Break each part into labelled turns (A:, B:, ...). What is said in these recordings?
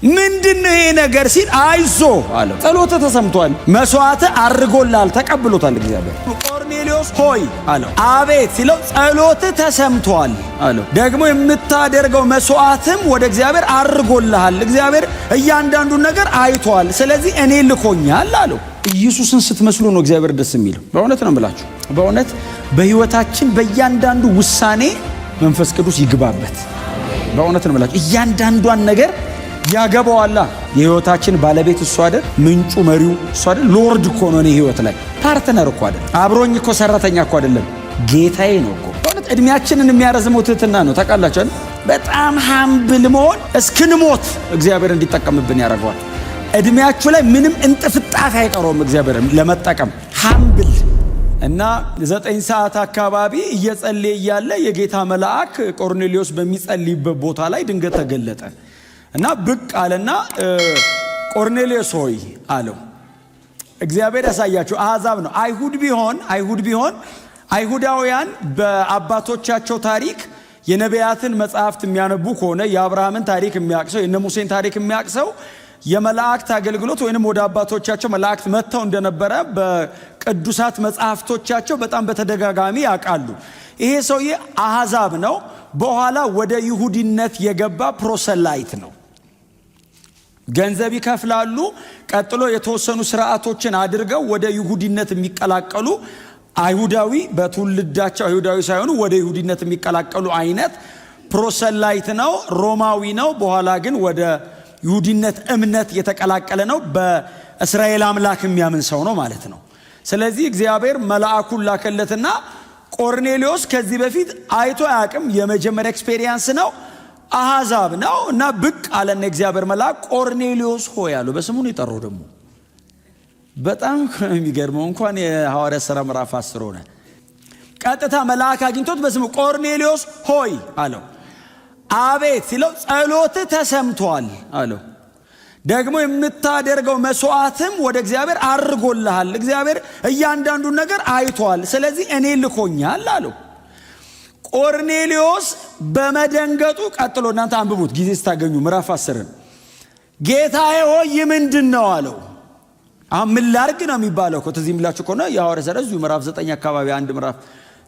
A: ምንድነው ይሄ ነገር ሲል አይዞ አለው። ጸሎት ተሰምቷል፣ መስዋዕት አርጎላል፣ ተቀብሎታል እግዚአብሔር። ቆርኔሌዎስ ሆይ አለው። አቤት ሲለው ጸሎት ተሰምቷል አለው። ደግሞ የምታደርገው መስዋዕትም ወደ እግዚአብሔር አርጎልሃል፣ እግዚአብሔር እያንዳንዱን ነገር አይቷል፣ ስለዚህ እኔ ልኮኛል አለው። ኢየሱስን ስትመስሉ ነው እግዚአብሔር ደስ የሚለው። በእውነት ነው የምላችሁ። በእውነት በህይወታችን በእያንዳንዱ ውሳኔ መንፈስ ቅዱስ ይግባበት። በእውነት ነው የምላችሁ። እያንዳንዷን ነገር ያገባዋላ። የህይወታችን ባለቤት እሱ አይደል? ምንጩ መሪው እሱ አይደል? ሎርድ እኮ ነው። እኔ ህይወት ላይ ፓርትነር እኮ አይደል? አብሮኝ እኮ ሰራተኛ እኮ አይደለም፣ ጌታዬ ነው እኮ። በእውነት እድሜያችንን የሚያረዝመው ትህትና ነው። ታውቃላችሁ አይደል? በጣም ሃምብል መሆን እስክንሞት እግዚአብሔር እንዲጠቀምብን ያደርገዋል። እድሜያችሁ ላይ ምንም እንጥፍጣፊ አይቀረውም እግዚአብሔር ለመጠቀም ሃምብል። እና 9 ሰዓት አካባቢ እየጸለየ እያለ የጌታ መልአክ ቆርኔሌዎስ በሚጸልይበት ቦታ ላይ ድንገት ተገለጠ እና ብቅ አለና ቆርኔሌዎስ ሆይ አለው። እግዚአብሔር ያሳያችሁ አሕዛብ ነው። አይሁድ ቢሆን አይሁዳውያን በአባቶቻቸው ታሪክ የነቢያትን መጽሐፍት የሚያነቡ ከሆነ የአብርሃምን ታሪክ የሚያቅሰው የነ ሙሴን ታሪክ የሚያቅሰው የመላእክት አገልግሎት ወይንም ወደ አባቶቻቸው መላእክት መጥተው እንደነበረ በቅዱሳት መጽሐፍቶቻቸው በጣም በተደጋጋሚ ያውቃሉ። ይሄ ሰውዬ አሕዛብ ነው። በኋላ ወደ ይሁዲነት የገባ ፕሮሰላይት ነው። ገንዘብ ይከፍላሉ። ቀጥሎ የተወሰኑ ስርዓቶችን አድርገው ወደ ይሁዲነት የሚቀላቀሉ አይሁዳዊ በትውልዳቸው አይሁዳዊ ሳይሆኑ ወደ ይሁዲነት የሚቀላቀሉ አይነት ፕሮሰላይት ነው። ሮማዊ ነው። በኋላ ግን ወደ ይሁዲነት እምነት የተቀላቀለ ነው። በእስራኤል አምላክ የሚያምን ሰው ነው ማለት ነው። ስለዚህ እግዚአብሔር መልአኩን ላከለትና ቆርኔሌዎስ ከዚህ በፊት አይቶ አያውቅም። የመጀመሪያ ኤክስፔሪየንስ ነው። አሕዛብ ነው እና ብቅ አለና እግዚአብሔር መልአክ ቆርኔሌዎስ ሆይ አለው። በስሙ ነው የጠራው። ደግሞ በጣም የሚገርመው እንኳን የሐዋርያት ሥራ ምዕራፍ 10 ሆነ። ቀጥታ መልአክ አግኝቶት በስሙ ቆርኔሌዎስ ሆይ አለው። አቤት ሲለው ጸሎት ተሰምቷል አለው። ደግሞ የምታደርገው መስዋዕትም ወደ እግዚአብሔር አርጎልሃል፣ እግዚአብሔር እያንዳንዱን ነገር አይቷል፣ ስለዚህ እኔ ልኮኛል አለው። ቆርኔሌዎስ በመደንገጡ ቀጥሎ እናንተ አንብቡት ጊዜ ስታገኙ ምዕራፍ 10 ጌታዬ ሆይ ምንድን ነው አለው። አሁን ምን ላርግ ነው የሚባለው እኮ ትዝ የሚላችሁ ከሆነ የሐዋርያት ሥራ እዚሁ ምዕራፍ 9 አካባቢ አንድ ምዕራፍ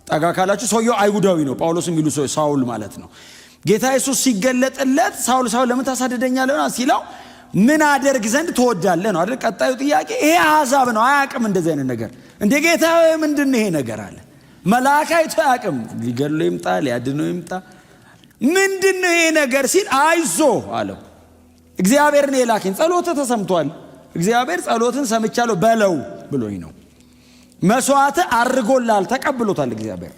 A: ጠጋ ካላችሁ ሰውየው አይሁዳዊ ነው። ጳውሎስ የሚሉ ሰው ሳውል ማለት ነው። ጌታ ኢየሱስ ሲገለጥለት ሳውል ለምን ታሳድደኛለህ ሲለው ምን አደርግ ዘንድ ትወዳለህ ነው አይደል? ቀጣዩ ጥያቄ ይሄ አሕዛብ ነው፣ አያውቅም እንደዚህ አይነት ነገር። እንደ ጌታ ምንድን ይሄ ነገር አለ? መልአክ አይቶ አያውቅም። ሊገድለው ይምጣ ሊያድነው ይምጣ ምንድን ይሄ ነገር ሲል አይዞ አለው። እግዚአብሔር ነው የላከኝ፣ ጸሎት ተሰምቷል፣ እግዚአብሔር ጸሎትን ሰምቻለሁ በለው ብሎኝ ነው። መስዋዕት አርጎላል፣ ተቀብሎታል እግዚአብሔር።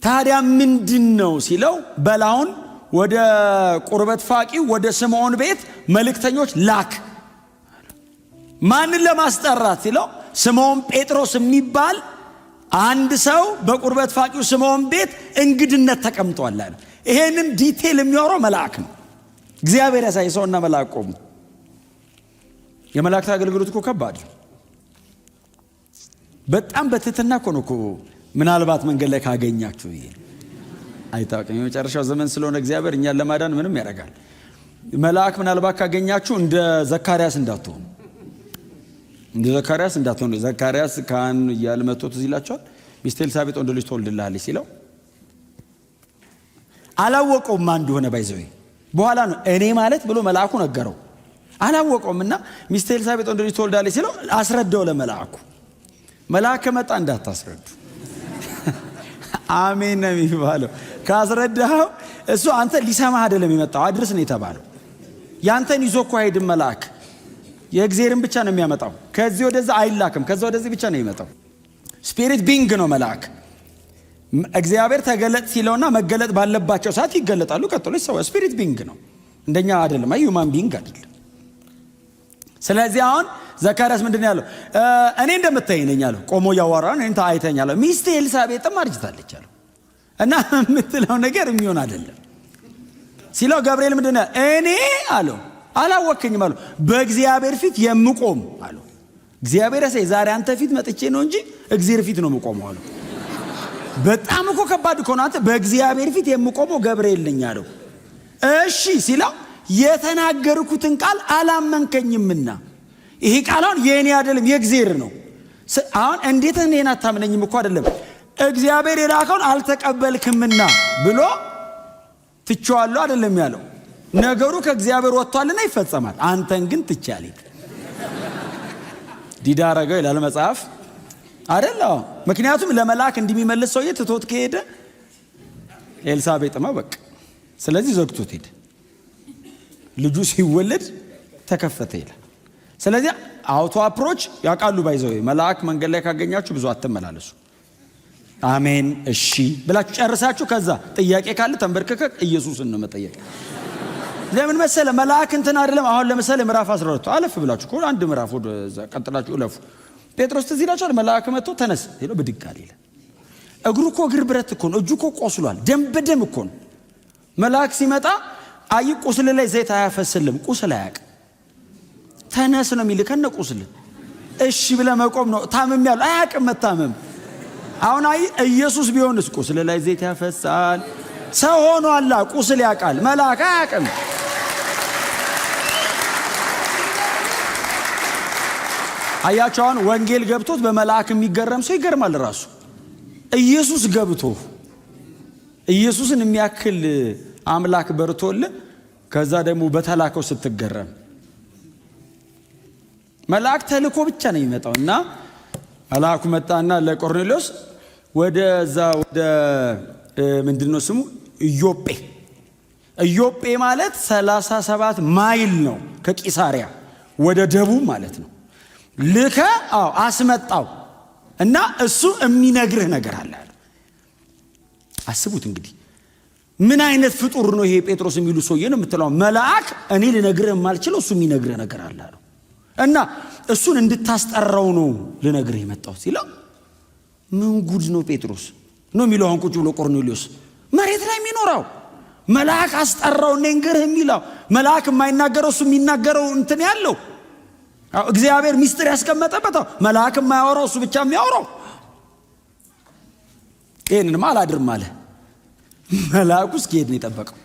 A: ታዲያ ምንድን ነው ሲለው በላውን ወደ ቁርበት ፋቂ ወደ ስምዖን ቤት መልእክተኞች ላክ። ማንን ለማስጠራት ሲለው ስምዖን ጴጥሮስ የሚባል አንድ ሰው በቁርበት ፋቂው ስምዖን ቤት እንግድነት ተቀምጧል አለ። ይሄንን ዲቴል የሚያወራው መልአክ ነው። እግዚአብሔር ያሳይ ሰውና መልአክ ቆሙ። የመላእክት አገልግሎት እኮ ከባድ ነው። በጣም በትህትና እኮ ነው እኮ ምናልባት መንገድ ላይ ካገኛችሁ ይሄ አይታወቅም። የመጨረሻው ዘመን ስለሆነ እግዚአብሔር እኛን ለማዳን ምንም ያደርጋል። መልአክ ምናልባት ካገኛችሁ እንደ ዘካርያስ እንዳትሆኑ፣ ዘካርያስ ካህን እያለ መጥቶ ትዝ ይላችኋል። ሚስት ኤልሳቤጥ ወንድ ልጅ ትወልድልሃለች ሲለው አላወቀውም ማን እንደሆነ ባይዘው በኋላ ነው እኔ ማለት ብሎ መልአኩ ነገረው። አላወቀውም እና ሚስት ኤልሳቤጥ ወንድ ልጅ ትወልዳለች ሲለው አስረዳው ለመልአኩ። መልአክ ከመጣ እንዳታስረዱ። አሜን ነው የሚባለው። ካስረዳው እሱ አንተ ሊሰማህ አይደለም የመጣው፣ አድርስ ነው የተባለው። ያንተን ይዞ እኮ አይሄድም መልአክ፣ የእግዚአብሔርን ብቻ ነው የሚያመጣው። ከዚህ ወደዛ አይላክም፣ ከዛ ወደዚህ ብቻ ነው የሚመጣው። ስፒሪት ቢንግ ነው መልአክ። እግዚአብሔር ተገለጥ ሲለውና መገለጥ ባለባቸው ሰዓት ይገለጣሉ። ቀጥሎ ሰው ስፒሪት ቢንግ ነው፣ እንደኛ አይደለም። ሁማን ቢንግ አይደለም። ስለዚህ አሁን ዘካርያስ ምንድን ያለው? እኔ እንደምታየኝ ነኝ አለው። ቆሞ እያወራ ነው። እኔን አይተኛለሁ። ሚስቴ ኤልሳቤጥም አርጅታለች አለው እና የምትለው ነገር የሚሆን አይደለም ሲለው ገብርኤል ምንድን ነው እኔ አለው አላወከኝም አለው በእግዚአብሔር ፊት የምቆም አለው። እግዚአብሔር ያሳይ ዛሬ አንተ ፊት መጥቼ ነው እንጂ እግዚአብሔር ፊት ነው የምቆመው አለው። በጣም እኮ ከባድ እኮ ነው። አንተ በእግዚአብሔር ፊት የምቆመው ገብርኤል ነኝ አለው። እሺ ሲለው የተናገርኩትን ቃል አላመንከኝምና። ይሄ ቃል አሁን የኔ አይደለም የእግዚአብሔር ነው። አሁን እንዴት እኔን አታምነኝም እኮ አይደለም እግዚአብሔር የላከውን አልተቀበልክምና ብሎ ትቼዋለሁ አይደለም ያለው። ነገሩ ከእግዚአብሔር ወጥቷልና ይፈጸማል። አንተን ግን ትቻለህ ዲዳ አረገው ይላል መጽሐፍ አይደለም። ምክንያቱም ለመላክ እንደሚመልስ ሰውዬ ትቶት ከሄደ ኤልሳቤጥማ በቃ ስለዚህ ዘግቶት ሄደ። ልጁ ሲወለድ ተከፈተ ይላል። ስለዚህ አውቶ አፕሮች ያቃሉ ባይዘው መልአክ መንገድ ላይ ካገኛችሁ ብዙ አትመላለሱ። አሜን እሺ ብላችሁ ጨርሳችሁ ከዛ ጥያቄ ካለ ተንበርከከ ኢየሱስን ነው መጠየቅ። ለምን መሰለ መልአክ እንትን አይደለም። አሁን ለምሳሌ ምዕራፍ 12 አለፍ ብላችሁ ኮ አንድ ምዕራፍ ወደ ቀጥላችሁ እለፉ። ጴጥሮስ ትዝ ይላችኋል። መልአክ መጥቶ ተነስ ሄዶ ብድግ አለ ይላል። እግሩ እኮ እግር ብረት እኮ ነው። እጁ እኮ ቆስሏል። ደም በደም እኮ ነው። መልአክ ሲመጣ አይ ቁስል ላይ ዘይት አያፈስልም። ቁስል አያውቅ ተነስ ነው የሚል ከነ ቁስል እሺ ብለ መቆም ነው። ታመም ያለው አያውቅም መታመም። አሁን አይ ኢየሱስ ቢሆንስ ቁስል ላይ ዘይት ያፈሳል። ሰው ሆኗል ቁስል ያውቃል። መልአክ አያውቅም። አያችሁ አሁን ወንጌል ገብቶት በመልአክ የሚገረም ሰው ይገርማል ራሱ። ኢየሱስ ገብቶ ኢየሱስን የሚያክል አምላክ በርቶል ከዛ ደግሞ በተላከው ስትገረም መልአክ ተልኮ ብቻ ነው የሚመጣውና መልአኩ መጣና ለቆርኔሌዎስ ወደዛ ወደ ምንድነው ስሙ ኢዮጴ ማለት 37 ማይል ነው ከቂሳሪያ ወደ ደቡብ ማለት ነው። ልከ አስመጣው እና እሱ የሚነግርህ ነገር አለ። አስቡት እንግዲህ ምን አይነት ፍጡር ነው ይሄ ጴጥሮስ የሚሉ ሰውዬ ነው የምትለው። መልአክ እኔ ልነግርህ የማልችለው እሱ የሚነግርህ ነገር አለ እና እሱን እንድታስጠራው ነው ልነግርህ የመጣው ሲለው ምን ጉድ ነው ጴጥሮስ ነው የሚለው። አሁን ቁጭ ብሎ ቆርኔሌዎስ መሬት ላይ የሚኖረው መልአክ አስጠራው ነገርህ የሚለው መልአክ የማይናገረው እሱ የሚናገረው እንትን ያለው እግዚአብሔር ሚስጥር ያስቀመጠበት መልአክ የማያወራው እሱ ብቻ የሚያወራው ይሄንን አላድርም አለ። መልአኩ እስኪሄድ ነው የጠበቀው።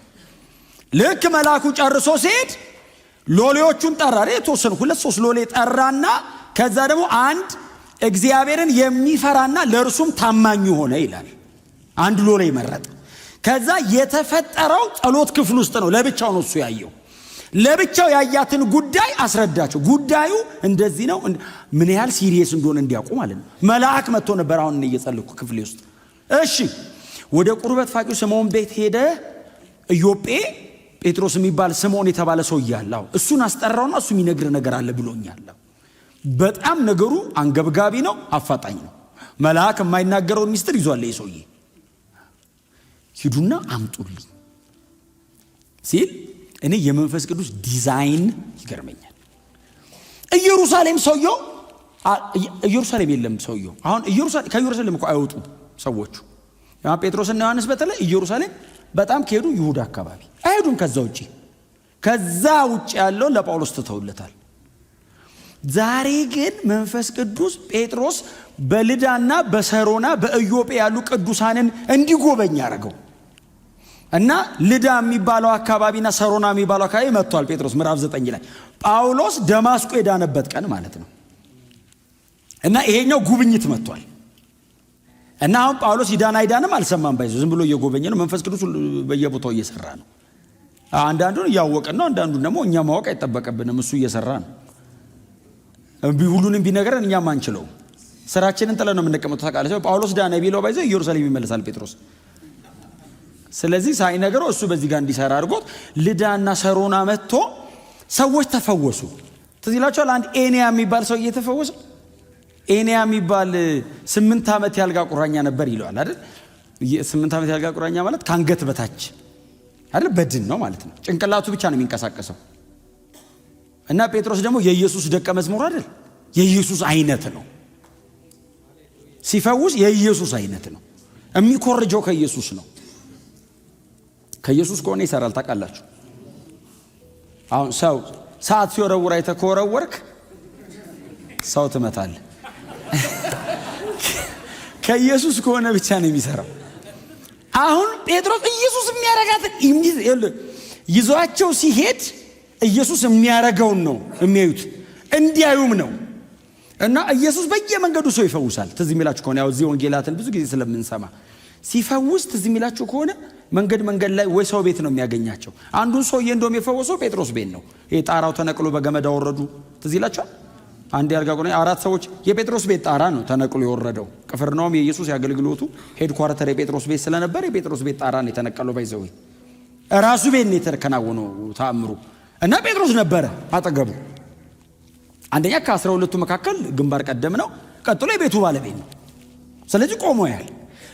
A: ልክ መልአኩ ጨርሶ ሲሄድ ሎሌዎቹን ጠራ። የተወሰኑ 2-3 ሎሌ ጠራና ከዛ ደግሞ አንድ እግዚአብሔርን የሚፈራና ለእርሱም ታማኝ ሆነ ይላል። አንድ ሎሌ መረጠ። ከዛ የተፈጠረው ጸሎት ክፍል ውስጥ ነው። ለብቻው ነው እሱ ያየው። ለብቻው ያያትን ጉዳይ አስረዳቸው። ጉዳዩ እንደዚህ ነው። ምን ያህል ሲሪየስ እንደሆነ እንዲያውቁ ማለት ነው። መልአክ መጥቶ ነበር። አሁን እየጸለይኩ ክፍሌ ውስጥ እሺ ወደ ቁርበት ፋቂው ስምዖን ቤት ሄደ። ኢዮጴ ጴጥሮስ የሚባል ስምዖን የተባለ ሰው ያለው እሱን አስጠራውና እሱ የሚነግር ነገር አለ ብሎኛል። በጣም ነገሩ አንገብጋቢ ነው፣ አፋጣኝ ነው። መልአክ የማይናገረውን ሚስጥር ይዟል ይሄ ሰውዬ። ሂዱና አምጡልኝ ሲል እኔ የመንፈስ ቅዱስ ዲዛይን ይገርመኛል። ኢየሩሳሌም ሰውየው ኢየሩሳሌም የለም ሰውየው። አሁን ከኢየሩሳሌም እኮ አይወጡም ሰዎቹ። ጴጥሮስና ዮሐንስ በተለይ ኢየሩሳሌም በጣም ከሄዱ ይሁዳ አካባቢ አይሄዱም። ከዛ ውጭ ያለው ለጳውሎስ ተተውለታል። ዛሬ ግን መንፈስ ቅዱስ ጴጥሮስ በልዳና በሰሮና በኢዮጴ ያሉ ቅዱሳንን እንዲጎበኝ ያደረገው እና ልዳ የሚባለው አካባቢና ሰሮና የሚባለው አካባቢ መጥቷል። ጴጥሮስ ምዕራፍ 9 ላይ ጳውሎስ ደማስቆ የዳነበት ቀን ማለት ነው። እና ይሄኛው ጉብኝት መጥቷል። እና አሁን ጳውሎስ ይዳን አይዳንም አልሰማም። ባይዞ ዝም ብሎ እየጎበኘ ነው። መንፈስ ቅዱስ በየቦታው እየሰራ ነው። አንዳንዱን እያወቀን ነው፣ አንዳንዱን ደግሞ እኛ ማወቅ አይጠበቅብንም። እሱ እየሰራ ነው። ሁሉንም ቢነገረን እኛም አንችለው። ስራችንን ጥለን ነው የምንቀመጠው። ታውቃለህ ጳውሎስ ዳነ ቢለው ባይዞ ኢየሩሳሌም ይመለሳል ጴጥሮስ። ስለዚህ ሳይነገረው እሱ በዚህ ጋር እንዲሰራ አድርጎት ልዳና ሰሮና መጥቶ ሰዎች ተፈወሱ። ትዝ ይላችኋል። አንድ ኤንያ የሚባል ሰው እየተፈወሰ ኤንያ የሚባል 8 ዓመት ያልጋ ቁራኛ ነበር ይለዋል አይደል? 8 ዓመት ያልጋ ቁራኛ ማለት ካንገት በታች አይደል? በድን ነው ማለት ነው። ጭንቅላቱ ብቻ ነው የሚንቀሳቀሰው። እና ጴጥሮስ ደግሞ የኢየሱስ ደቀ መዝሙር አይደል? የኢየሱስ አይነት ነው። ሲፈውስ የኢየሱስ አይነት ነው። የሚኮርጀው ከኢየሱስ ነው። ከኢየሱስ ከሆነ ይሰራል። ታውቃላችሁ። አሁን ሰው ሰዓት ሲወረውር አይተህ ከወረወርክ ሰው ትመታለህ። ከኢየሱስ ከሆነ ብቻ ነው የሚሰራው። አሁን ጴጥሮስ ኢየሱስ የሚያረጋት ይዟቸው ሲሄድ ኢየሱስ የሚያረጋውን ነው የሚያዩት፣ እንዲያዩም ነው። እና ኢየሱስ በየመንገዱ ሰው ይፈውሳል። ትዝ የሚላችሁ ከሆነ ያው እዚህ ወንጌላትን ብዙ ጊዜ ስለምንሰማ ሲፈውስ ትዝ የሚላችሁ ከሆነ መንገድ ላይ ወይ ሰው ቤት ነው የሚያገኛቸው። አንዱን ሰውዬ እንደውም የፈወሰው ጴጥሮስ ቤት ነው። ይሄ ጣራው ተነቅሎ በገመድ አወረዱ። ትዝ ይላችኋል። አንድ ያርጋ ቆነ 4 ሰዎች የጴጥሮስ ቤት ጣራ ነው ተነቅሎ የወረደው። ቅፍርናሆም የኢየሱስ ያገልግሎቱ ሄድኳርተር የጴጥሮስ ቤት ስለነበር የጴጥሮስ ቤት ጣራ ነው የተነቀለው። ባይዘው ራሱ ቤት ነው የተከናወነው ተአምሩ። እና ጴጥሮስ ነበረ አጠገቡ። አንደኛ ከ12ቱ መካከል ግንባር ቀደም ነው። ቀጥሎ የቤቱ ባለቤት ነው። ስለዚህ ቆሞ ያል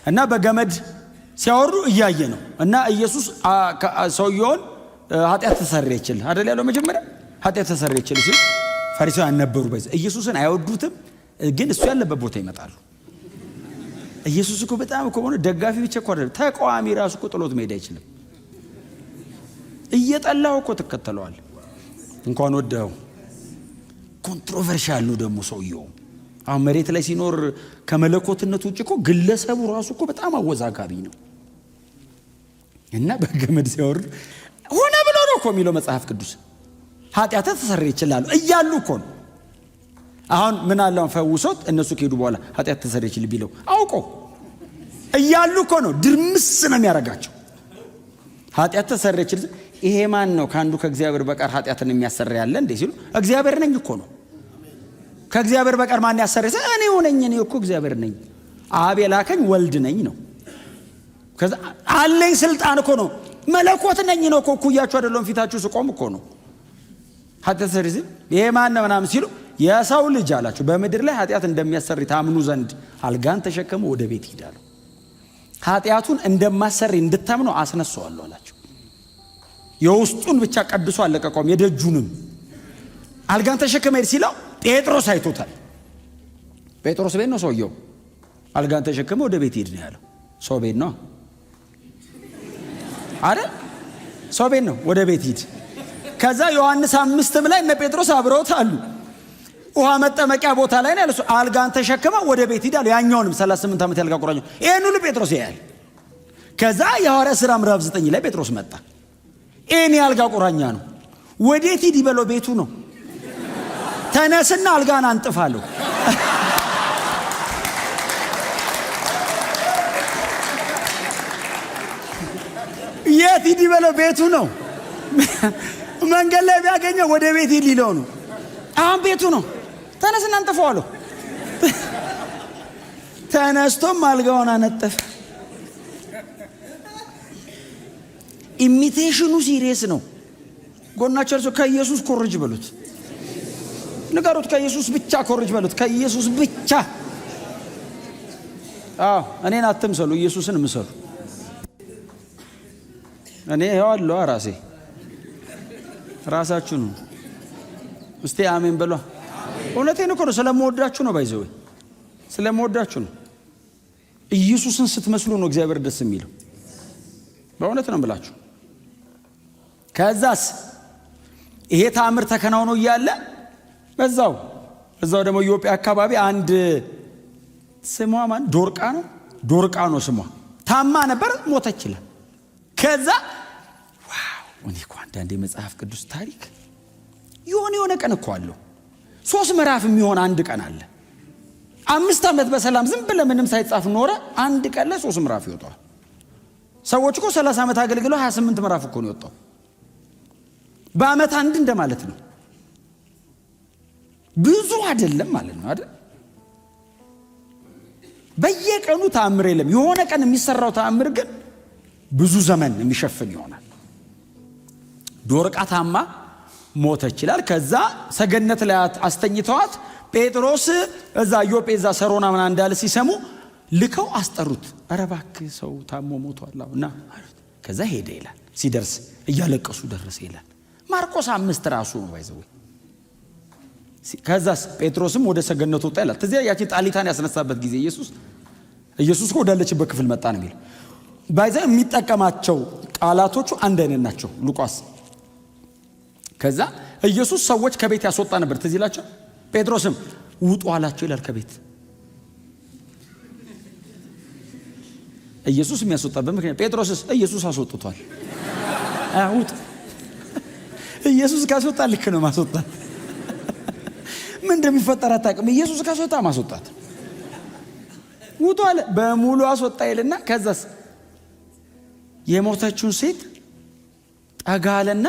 A: እና በገመድ ሲያወሩ እያየ ነው። እና ኢየሱስ ሰውየውን ኃጢአት ተሰረየችልህ አይደል ያለው። መጀመሪያ ኃጢአት ተሰረየችልህ ሲል ፈሪሳውያን ነበሩ። ኢየሱስን አይወዱትም፣ ግን እሱ ያለበት ቦታ ይመጣሉ። ኢየሱስ እኮ በጣም እኮ ሆነ ደጋፊ ብቻ እኮ አይደለም፣ ተቃዋሚ ራሱ እኮ ጥሎት መሄድ አይችልም። እየጠላው እኮ ተከተለዋል። እንኳን ወደው ኮንትሮቨርሻል ነው ደግሞ ሰውየው። አሁን መሬት ላይ ሲኖር ከመለኮትነቱ ውጭ እኮ ግለሰቡ ራሱ እኮ በጣም አወዛጋቢ ነው። እና በገመድ ሲያወርድ ሆነ ብሎ ነው እኮ የሚለው መጽሐፍ ቅዱስ። ኃጢአት ተሰረየችልህ እያሉ እኮ ነው። አሁን ምን አለው ፈውሶት እነሱ ከሄዱ በኋላ ኃጢአት ተሰረየችልህ ቢለው አውቆ እያሉ እኮ ነው ድርምስ ነው የሚያረጋቸው። ኃጢአት ተሰረየችልህ ይሄ ማን ነው ካንዱ ከእግዚአብሔር በቀር ኃጢአትን የሚያሰራ ያለ እንዴ ሲሉ እግዚአብሔር ነኝ እኮ ነው። ከእግዚአብሔር በቀር ማን ያሰረሰ? እኔ ሆነኝ፣ እኔ እኮ እግዚአብሔር ነኝ፣ አብ የላከኝ ወልድ ነኝ ነው። ከዛ አለኝ ስልጣን እኮ ነው፣ መለኮት ነኝ ነው እኮ። ኩያችሁ አይደለም ፊታችሁ ስቆም እኮ ነው። ኃጢአት ሰሪዝ ይሄ ማን ነው ምናምን ሲሉ የሰው ልጅ አላችሁ በምድር ላይ ኃጢአት እንደሚያሰሪ ታምኑ ዘንድ አልጋን ተሸከሙ ወደ ቤት ይሄዳሉ። ኃጢአቱን እንደማሰሪ እንድታምኑ አስነሳዋለሁ አላችሁ። የውስጡን ብቻ ቀድሶ አለቀቀውም፣ የደጁንም አልጋን ተሸከመ ሄድ ሲለው ጴጥሮስ አይቶታል። ጴጥሮስ ቤት ነው ሰውየው። አልጋን ተሸከመ ወደ ቤት ሄድ ነው ያለው። ሰው ቤት ነው አይደል? ሰው ቤት ነው፣ ወደ ቤት ሂድ። ከዛ ዮሐንስ 5 ላይ እነ ጴጥሮስ አብረውት አሉ። ውሃ መጠመቂያ ቦታ ላይ ነው ያለው። አልጋን ተሸከመ ወደ ቤት ሂድ አለው። ያኛውንም 38 ዓመት ያልጋ ቁራኛ ይሄን ሁሉ ጴጥሮስ ያያል። ከዛ የሐዋርያት ሥራ ምዕራፍ 9 ላይ ጴጥሮስ መጣ። ይሄን ያልጋ ቁራኛ ነው፣ ወዴት ሂድ ይበለው? ቤቱ ነው። ተነስና አልጋን አንጥፋለሁ። የት ሂድ ይበለው? ቤቱ ነው። መንገድ ላይ ቢያገኘው ወደ ቤት ሂድ ሊለው ነው። አሁን ቤቱ ነው። ተነስና አንጥፋለሁ። ተነስቶም አልጋውን አነጠፈ። ኢሚቴሽኑ ሲሪየስ ነው። ጎናቸው ከኢየሱስ ኮርጅ በሉት፣ ንገሩት። ከኢየሱስ ብቻ ኮርጅ በሉት። ከኢየሱስ ብቻ። እኔን አትምሰሉ፣ ኢየሱስን ምሰሉ። እኔ ያለው ራሴ ራሳችሁ ነው። እስቲ አሜን በሏ። እውነቴን እኮ ነው። ስለምወዳችሁ ነው። ባይዘው ስለምወዳችሁ ነው። ኢየሱስን ስትመስሉ ነው እግዚአብሔር ደስ የሚለው። በእውነት ነው ብላችሁ። ከዛስ ይሄ ተአምር ተከናውኖ እያለ በዛው ደግሞ ኢትዮጵያ አካባቢ አንድ ስሟ ማን ዶርቃ ነው ስሟ። ታማ ነበር፣ ሞተች ይላል። ከዛ እኔ እኮ አንዳንዴ መጽሐፍ ቅዱስ ታሪክ የሆነ ቀን እኮ አለው 3 ምዕራፍ የሚሆን አንድ ቀን አለ። 5 ዓመት በሰላም ዝም ብለ ምንም ሳይጻፍ ኖረ። አንድ ቀን ላይ 3 ምዕራፍ ይወጣል። ሰዎች እኮ 30 ዓመት አገልግለው 28 ምዕራፍ እኮ ነው የወጣው። በአመት አንድ እንደማለት ነው። ብዙ አይደለም ማለት ነው አይደል? በየቀኑ ተአምር የለም። የሆነ ቀን የሚሰራው ተአምር ግን ብዙ ዘመን የሚሸፍን ይሆናል። ዶርቃ ታማ ሞተች ይላል። ከዛ ሰገነት ላይ አስተኝተዋት ጴጥሮስ እዛ ኢዮጴ እዛ ሰሮና ምና እንዳለ ሲሰሙ ልከው አስጠሩት። ኧረ እባክህ ሰው ታሞ ሞቷልና ማለት። ከዛ ሄደ ይላል። ሲደርስ እያለቀሱ ደረሰ ይላል። ማርቆስ 5 ራሱ ነው ባይዘው። ከዛስ ጴጥሮስም ወደ ሰገነቱ ወጣ ይላል። ተዚያ ያቺ ጣሊታን ያስነሳበት ጊዜ ኢየሱስ ወዳለችበት ክፍል መጣ ነው የሚለው። ባይዘው የሚጠቀማቸው ቃላቶቹ አንድ አይነት ናቸው ሉቃስ። ከዛ ኢየሱስ ሰዎች ከቤት ያስወጣ ነበር። ትዝ ይላችሁ። ጴጥሮስም ውጡ አላቸው ይላል ከቤት። ኢየሱስ የሚያስወጣበት ምክንያት ጴጥሮስስ ኢየሱስ አስወጥቷል። ውጥ ኢየሱስ ካስወጣ ልክ ነው ማስወጣት። ምን እንደሚፈጠር አታውቅም። ኢየሱስ ካስወጣ ማስወጣት። ውጡ አለ በሙሉ አስወጣ ይልና ከዛስ የሞተችውን ሴት ጠጋለና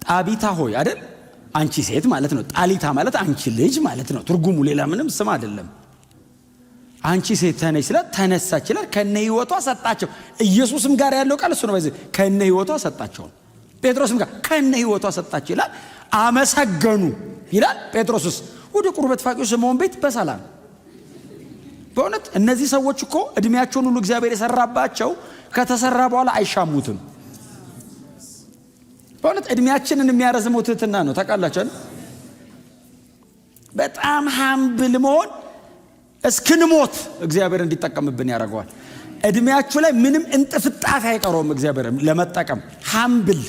A: ጣቢታ ሆይ አይደል? አንቺ ሴት ማለት ነው። ጣሊታ ማለት አንቺ ልጅ ማለት ነው። ትርጉሙ ሌላ ምንም ስም አይደለም። አንቺ ሴት ተነሽ ስለ ተነሳች ይላል። ከነ ህይወቷ ሰጣቸው። ኢየሱስም ጋር ያለው ቃል እሱ ነው። በዚህ ከነ ህይወቷ ሰጣቸው። ጴጥሮስም ጋር ከነ ህይወቷ ሰጣቸው ይላል። አመሰገኑ ይላል። ጴጥሮስስ ወደ ቁርበት ፋቂው ስምዖን ቤት በሰላም። በእውነት እነዚህ ሰዎች እኮ እድሜያቸውን ሁሉ እግዚአብሔር የሰራባቸው ከተሰራ በኋላ አይሻሙትም። በእውነት እድሜያችንን የሚያረዝመው ትህትና ነው። ታውቃላችሁ በጣም ሃምብል መሆን እስክንሞት እግዚአብሔር እንዲጠቀምብን ያደርገዋል። እድሜያችሁ ላይ ምንም እንጥፍጣፊ አይቀረውም እግዚአብሔር ለመጠቀም ሃምብል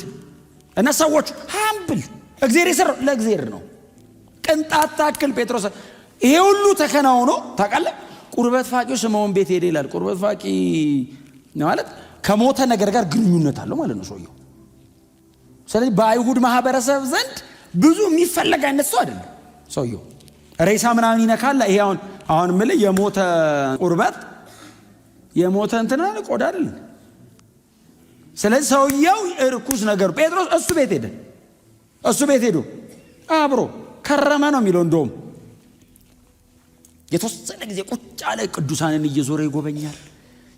A: እና ሰዎች ሃምብል እግዚአብሔር ይሰራ ለእግዚአብሔር ነው። ቅንጣት ታክል ጴጥሮስ ይሄ ሁሉ ተከናውኖ ታውቃለህ ቁርበት ፋቂው ስምዖን ቤት ሄደ ይላል። ቁርበት ፋቂ ማለት ከሞተ ነገር ጋር ግንኙነት አለው ማለት ነው ሰውየው። ስለዚህ በአይሁድ ማህበረሰብ ዘንድ ብዙ የሚፈለግ አይነት ሰው አይደለም ሰውየው። ሬሳ ምናምን ይነካል። ይሄ አሁን ምን የሞተ ቁርበት የሞተ እንትና ቆዳ አይደል። ስለዚህ ሰውየው እርኩስ ነገር ጴጥሮስ እሱ ቤት ሄዶ አብሮ ከረመ ነው የሚለው። እንደውም የተወሰነ ጊዜ ቁጭ ያለ ቅዱሳንን እየዞረ ይጎበኛል፣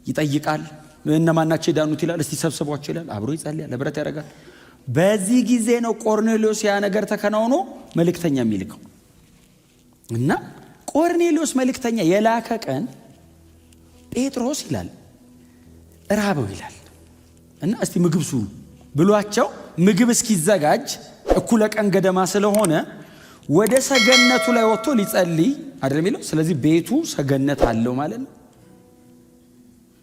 A: ይጠይቃል። እነማናቸው የዳኑት ይላል። እስቲ ሰብስቧቸው ይላል። አብሮ ይጸልያል፣ ለብረት ያደርጋል። በዚህ ጊዜ ነው ቆርኔሌዎስ ያ ነገር ተከናውኖ መልእክተኛ የሚልከው እና ቆርኔሌዎስ መልእክተኛ የላከ ቀን ጴጥሮስ ይላል ራበው ይላል እና እስቲ ምግብ ስሩ ብሏቸው ምግብ እስኪዘጋጅ እኩለ ቀን ገደማ ስለሆነ ወደ ሰገነቱ ላይ ወጥቶ ሊጸልይ አይደለም የሚለው። ስለዚህ ቤቱ ሰገነት አለው ማለት ነው።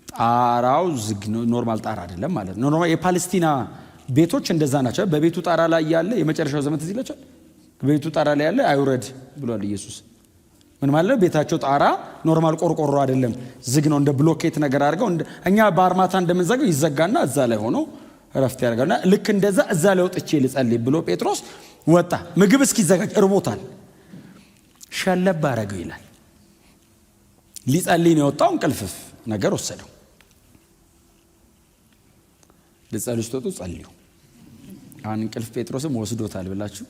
A: ጣራው ዝግ ነው፣ ኖርማል ጣራ አይደለም ማለት ነው። ኖርማል የፓለስቲና ቤቶች እንደዛ ናቸው። በቤቱ ጣራ ላይ ያለ የመጨረሻው ዘመን ትዝ ይላችኋል። በቤቱ ጣራ ላይ ያለ አይውረድ ብሏል ኢየሱስ። ምን ማለት ነው? ቤታቸው ጣራ ኖርማል ቆርቆሮ አይደለም፣ ዝግ ነው። እንደ ብሎኬት ነገር አድርገው እኛ በአርማታ እንደምንዘጋው ይዘጋና እዛ ላይ ሆኖ እረፍት ያደርጋልና ልክ እንደዛ እዛ ላይ ወጥቼ ልጸልይ ብሎ ጴጥሮስ ወጣ። ምግብ እስኪዘጋጅ እርቦታል። ሸለብ አረገው ይላል። ሊጸልይ ነው የወጣው። እንቅልፍፍ ነገር ወሰደው። ልጸልዩ ስትወጡ ጸልዩ። አሁን እንቅልፍ ጴጥሮስም ወስዶታል ብላችሁ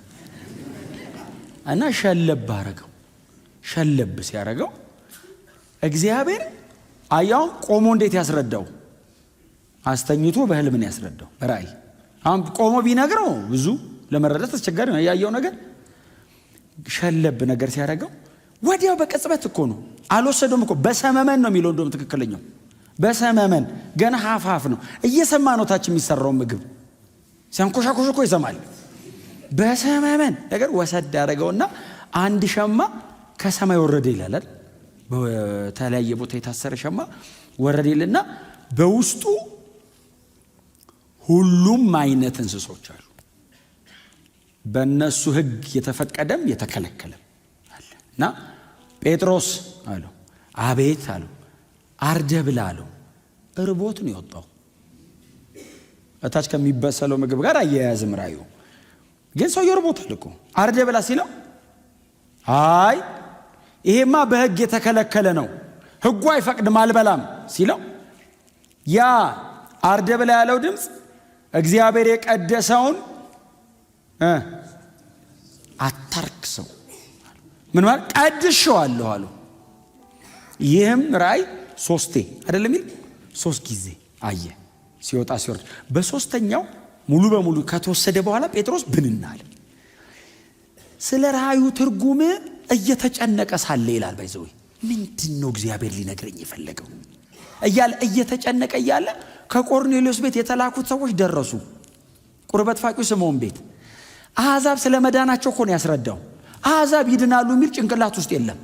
A: እና ሸለብ አረገው። ሸለብ ሲያረገው እግዚአብሔር አያውን ቆሞ እንዴት ያስረዳው? አስተኝቶ በህልምን ያስረዳው በራእይ። አሁን ቆሞ ቢነግረው ብዙ ለመረዳት አስቸጋሪ ነው ያየው ነገር። ሸለብ ነገር ሲያረገው ወዲያው በቅጽበት እኮ ነው፣ አልወሰደውም እኮ። በሰመመን ነው የሚለው እንደውም ትክክለኛው በሰመመን ገና ሀፍ ነው። እየሰማ ነው ታች የሚሰራው ምግብ ሲያንኮሻኮሽ እኮ ይሰማል። በሰመመን ነገር ወሰድ ያደረገውና አንድ ሸማ ከሰማይ ወረደ ይላል። በተለያየ ቦታ የታሰረ ሸማ ወረደ ይልና በውስጡ ሁሉም አይነት እንስሶች አሉ። በእነሱ ሕግ የተፈቀደም የተከለከለም አለ እና ጴጥሮስ አለው አቤት አለው። አርደ ብላ አለው። እርቦት ነው የወጣው። እታች ከሚበሰለው ምግብ ጋር አያያዝም ራዩ። ግን ሰው እርቦታል እኮ። አርደ ብላ ሲለው አይ ይሄማ በሕግ የተከለከለ ነው፣ ሕጉ አይፈቅድም አልበላም ሲለው ያ አርደ ብላ ያለው ድምፅ እግዚአብሔር የቀደሰውን አታርክሰው። ምን ማለት ቀድሼዋለሁ አለው። ይህም ራእይ ሶስቴ አይደለም የሚል 3 ጊዜ አየ ሲወጣ ሲወርድ። በሶስተኛው ሙሉ በሙሉ ከተወሰደ በኋላ ጴጥሮስ ብንናል። ስለ ራእዩ ትርጉም እየተጨነቀ ሳለ ይላል ባይዘው ምንድነው እግዚአብሔር ሊነግረኝ የፈለገው እያለ እየተጨነቀ እያለ ከቆርኔሌዎስ ቤት የተላኩት ሰዎች ደረሱ። ቁርበት ፋቂው ስምዖን ቤት አሕዛብ ስለ መዳናቸው እኮ ነው ያስረዳው። አሕዛብ ይድናሉ የሚል ጭንቅላት ውስጥ የለም።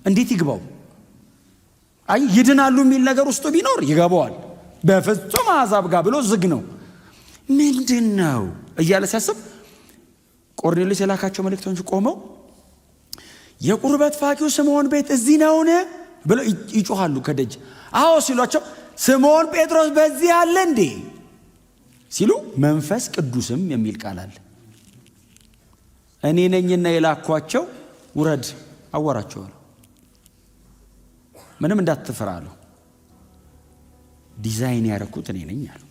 A: እንዴት ይግባው? አይ ይድናሉ የሚል ነገር ውስጡ ቢኖር ይገባዋል። በፍጹም አሕዛብ ጋር ብሎ ዝግ ነው። ምንድነው እያለ ሲያስብ ቆርኔሌዎስ የላካቸው መልእክተኞች ቆመው የቁርበት ፋቂው ስምዖን ቤት እዚህ ነውን ብለው ይጮሃሉ ከደጅ። አዎ ሲሏቸው ስምዖን ጴጥሮስ በዚህ አለ እንዴ ሲሉ መንፈስ ቅዱስም የሚል ቃል አለ። እኔ ነኝና የላኳቸው ውረድ አዋራቸው አለው። ምንም እንዳትፈራ አለው። ዲዛይን ያደረኩት እኔ ነኝ አለው።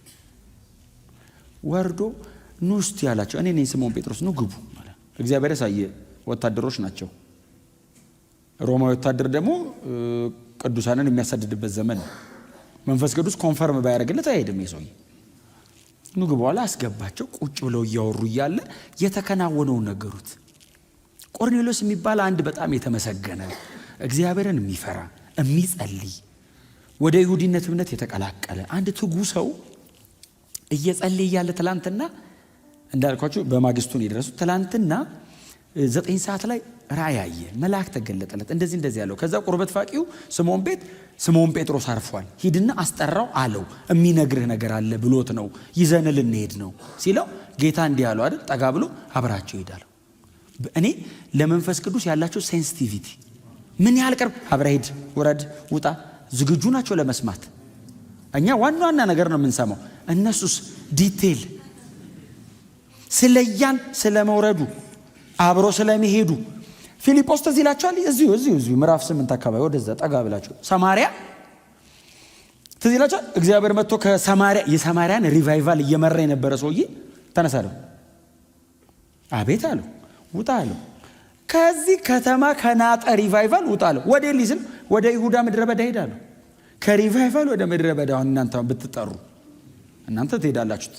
A: ወርዶ ኑ እስቲ ያላቸው እኔ ነኝ ስምዖን ጴጥሮስ ኑ ግቡ ማለት። እግዚአብሔር ያሳየ ወታደሮች ናቸው። ሮማዊ ወታደር ደግሞ ቅዱሳንን የሚያሳድድበት ዘመን ነው። መንፈስ ቅዱስ ኮንፈርም ባያደርግለት አይሄድም ይሰውይ። ኑ ግቡ አለ። አስገባቸው። ቁጭ ብለው እያወሩ እያለ የተከናወነው ነገሩት። ቆርኔሌዎስ የሚባል አንድ በጣም የተመሰገነ እግዚአብሔርን የሚፈራ የሚጸልይ ወደ ይሁዲነት እምነት የተቀላቀለ አንድ ትጉ ሰው እየጸለየ ያለ ትላንትና እንዳልኳችሁ በማግስቱን የደረሱት ትላንትና 9 ሰዓት ላይ ራእይ አየ። መልአክ ተገለጠለት። እንደዚህ ያለው። ከዛ ቁርበት ፋቂው ስምዖን ቤት ስምዖን ጴጥሮስ አርፏል፣ ሂድና አስጠራው አለው። የሚነግርህ ነገር አለ ብሎት ነው ይዘን ልንሄድ ነው ሲለው ጌታ እንዲህ አለው አይደል? ጠጋ ብሎ አብራቸው ይሄዳል። እኔ ለመንፈስ ቅዱስ ያላቸው ሴንሲቲቪቲ ምን ያህል ቅርብ አብረህ ሂድ፣ ውረድ፣ ውጣ ዝግጁ ናቸው ለመስማት። እኛ ዋና ነገር ነው የምንሰማው። እነሱስ ዲቴል ስለያን ስለመውረዱ አብሮ ስለሚሄዱ ፊልጶስ ተዚህ ይላቸዋል። እዚሁ ምዕራፍ 8 አካባቢ ወደዛ ጠጋ ብላችሁ ሰማሪያ ተዚህ ይላቸዋል። እግዚአብሔር መጥቶ የሰማሪያን ሪቫይቫል እየመራ የነበረ ሰውዬ ተነሳለው። አቤት አለው። ውጣ አለው። ከዚህ ከተማ ከናጠ ሪቫይቫል ውጣ አለው። ወደ ሊዝም ወደ ይሁዳ ምድረ በዳ ሄዳለሁ። ከሪቫይቫል ወደ ምድረ በዳ እናንተ ብትጠሩ እናንተ ትሄዳላችሁ።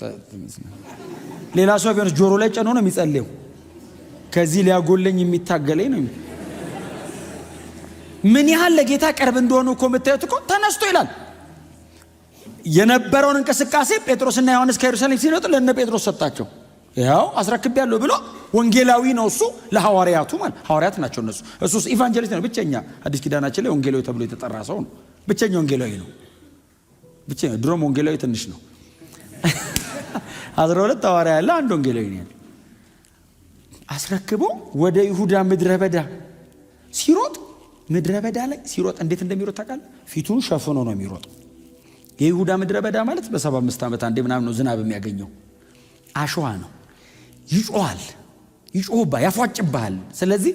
A: ሌላ ሰው ቢሆን ጆሮ ላይ ጨኖ ነው የሚጸልየው። ከዚህ ሊያጎለኝ የሚታገለኝ ነው። ምን ያህል ለጌታ ቅርብ እንደሆኑ እኮ የምታዩት እኮ ተነስቶ ይላል። የነበረውን እንቅስቃሴ ጴጥሮስና ዮሐንስ ከኢየሩሳሌም ሲወጡ ለነ ጴጥሮስ ሰጣቸው። ያው አስረክቤያለሁ ብሎ ወንጌላዊ ነው እሱ። ለሐዋርያቱ ማለት ሐዋርያት ናቸው እነሱ። እሱስ ኢቫንጀሊስት ነው። ብቸኛ አዲስ ኪዳናችን ላይ ወንጌላዊ ተብሎ የተጠራ ሰው ነው። ብቸኛ ወንጌላዊ ነው። ብቸኛ ድሮም ወንጌላዊ ትንሽ ነው። 12 ሐዋርያ ያለ አንድ ወንጌላዊ ነው። አስረክቦ ወደ ይሁዳ ምድረ በዳ ሲሮጥ፣ ምድረ በዳ ላይ ሲሮጥ እንዴት እንደሚሮጥ ታውቃለህ? ፊቱን ሸፍኖ ነው የሚሮጥ። የይሁዳ ምድረ በዳ ማለት በ75 ዓመት አንዴ ምናምን ነው ዝናብ የሚያገኘው። አሸዋ ነው። ይጮሃል፣ ይጮህብሃል፣ ያፏጭብሃል። ስለዚህ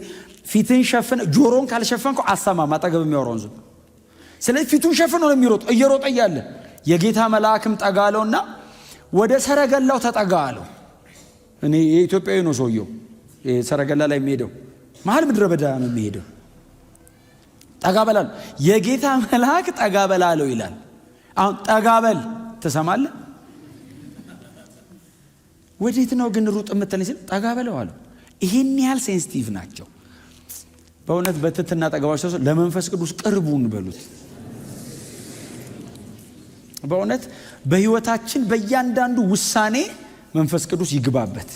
A: ፊትን ሸፍነ ጆሮን ካልሸፈንከው አሰማም አጠገብ የሚያወራውን ዝም። ስለዚህ ፊቱን ሸፍኖ ነው የሚሮጥ። እየሮጠ እያለ የጌታ መልአክም ጠጋ አለውና ወደ ሰረገላው ተጠጋ አለው። እኔ የኢትዮጵያዊ ነው ሰውየው። ሰረገላ ላይ የሚሄደው መሀል ምድረ በዳ ነው የሚሄደው። ጠጋ በላል። የጌታ መልአክ ጠጋ በላለው ይላል። አሁን ጠጋ በል ትሰማለህ? ወዴት ነው ግን ሩጥ የምትለኝ ሲል ጠጋ በለው አለው። ይሄን ያህል ሴንሲቲቭ ናቸው በእውነት። በትትና ጠጋባቸው ለመንፈስ ቅዱስ ቅርቡን በሉት። በእውነት በህይወታችን በእያንዳንዱ ውሳኔ መንፈስ ቅዱስ ይግባበት።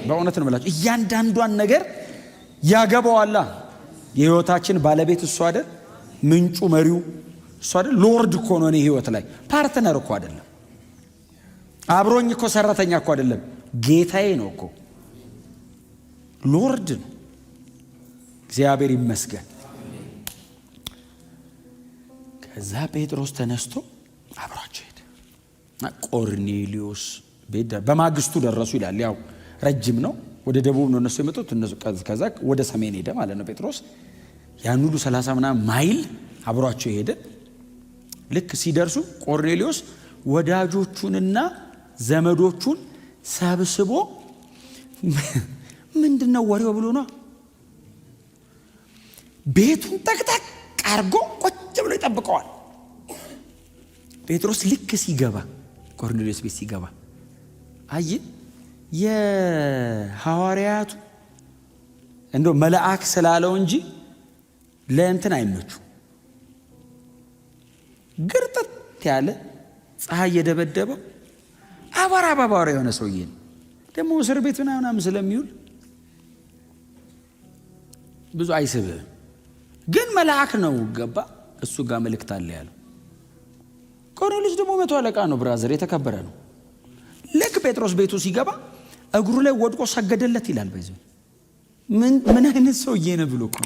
A: በእውነት ነው የምላችሁ። እያንዳንዷን ነገር ያገባዋላ። የህይወታችን ባለቤት እሱ አይደል? ምንጩ መሪው እሱ አይደል? ሎርድ እኮ ነው። እኔ ህይወት ላይ ፓርትነር እኮ አይደለም። አብሮኝ እኮ ሰራተኛ እኮ አይደለም። ጌታዬ ነው እኮ። ሎርድ ነው። እግዚአብሔር ይመስገን። ከዛ ጴጥሮስ ተነስቶ አብሯቸው ሄደ። ቆርኔሌዎስ ቤት በማግስቱ ደረሱ ይላል። ያው ረጅም ነው። ወደ ደቡብ ነው እነሱ የመጡት። እነሱ ከዛ ወደ ሰሜን ሄደ ማለት ነው ጴጥሮስ። ያን ሁሉ 30 ምናምን ማይል አብሯቸው ሄደ። ልክ ሲደርሱ ቆርኔሌዎስ ወዳጆቹንና ዘመዶቹን ሰብስቦ ምንድነው ወሬው ብሎ ነው ቤቱን ጠቅጠቅ አርጎ ቁጭ ብሎ ይጠብቀዋል። ጴጥሮስ ልክ ሲገባ ቆርኔሌዎስ ቤት ሲገባ አይ የሐዋርያቱ እንደው መልአክ ስላለው እንጂ ለእንትን አይመቹ። ግርጥት ያለ ፀሐይ የደበደበው አባራ የሆነ ሰውዬ ነው። ደግሞ እስር ቤት ምናምን ስለሚውል ብዙ አይስብህም። ግን መልአክ ነው። ገባ እሱ ጋር መልእክት አለ ያለው። ቆርኔሌዎስ ደግሞ 100 አለቃ ነው። ብራዘር የተከበረ ነው። ልክ ጴጥሮስ ቤቱ ሲገባ እግሩ ላይ ወድቆ ሰገደለት ይላል። በዚህ ምን አይነት ሰውዬ ነው ብሎ እኮ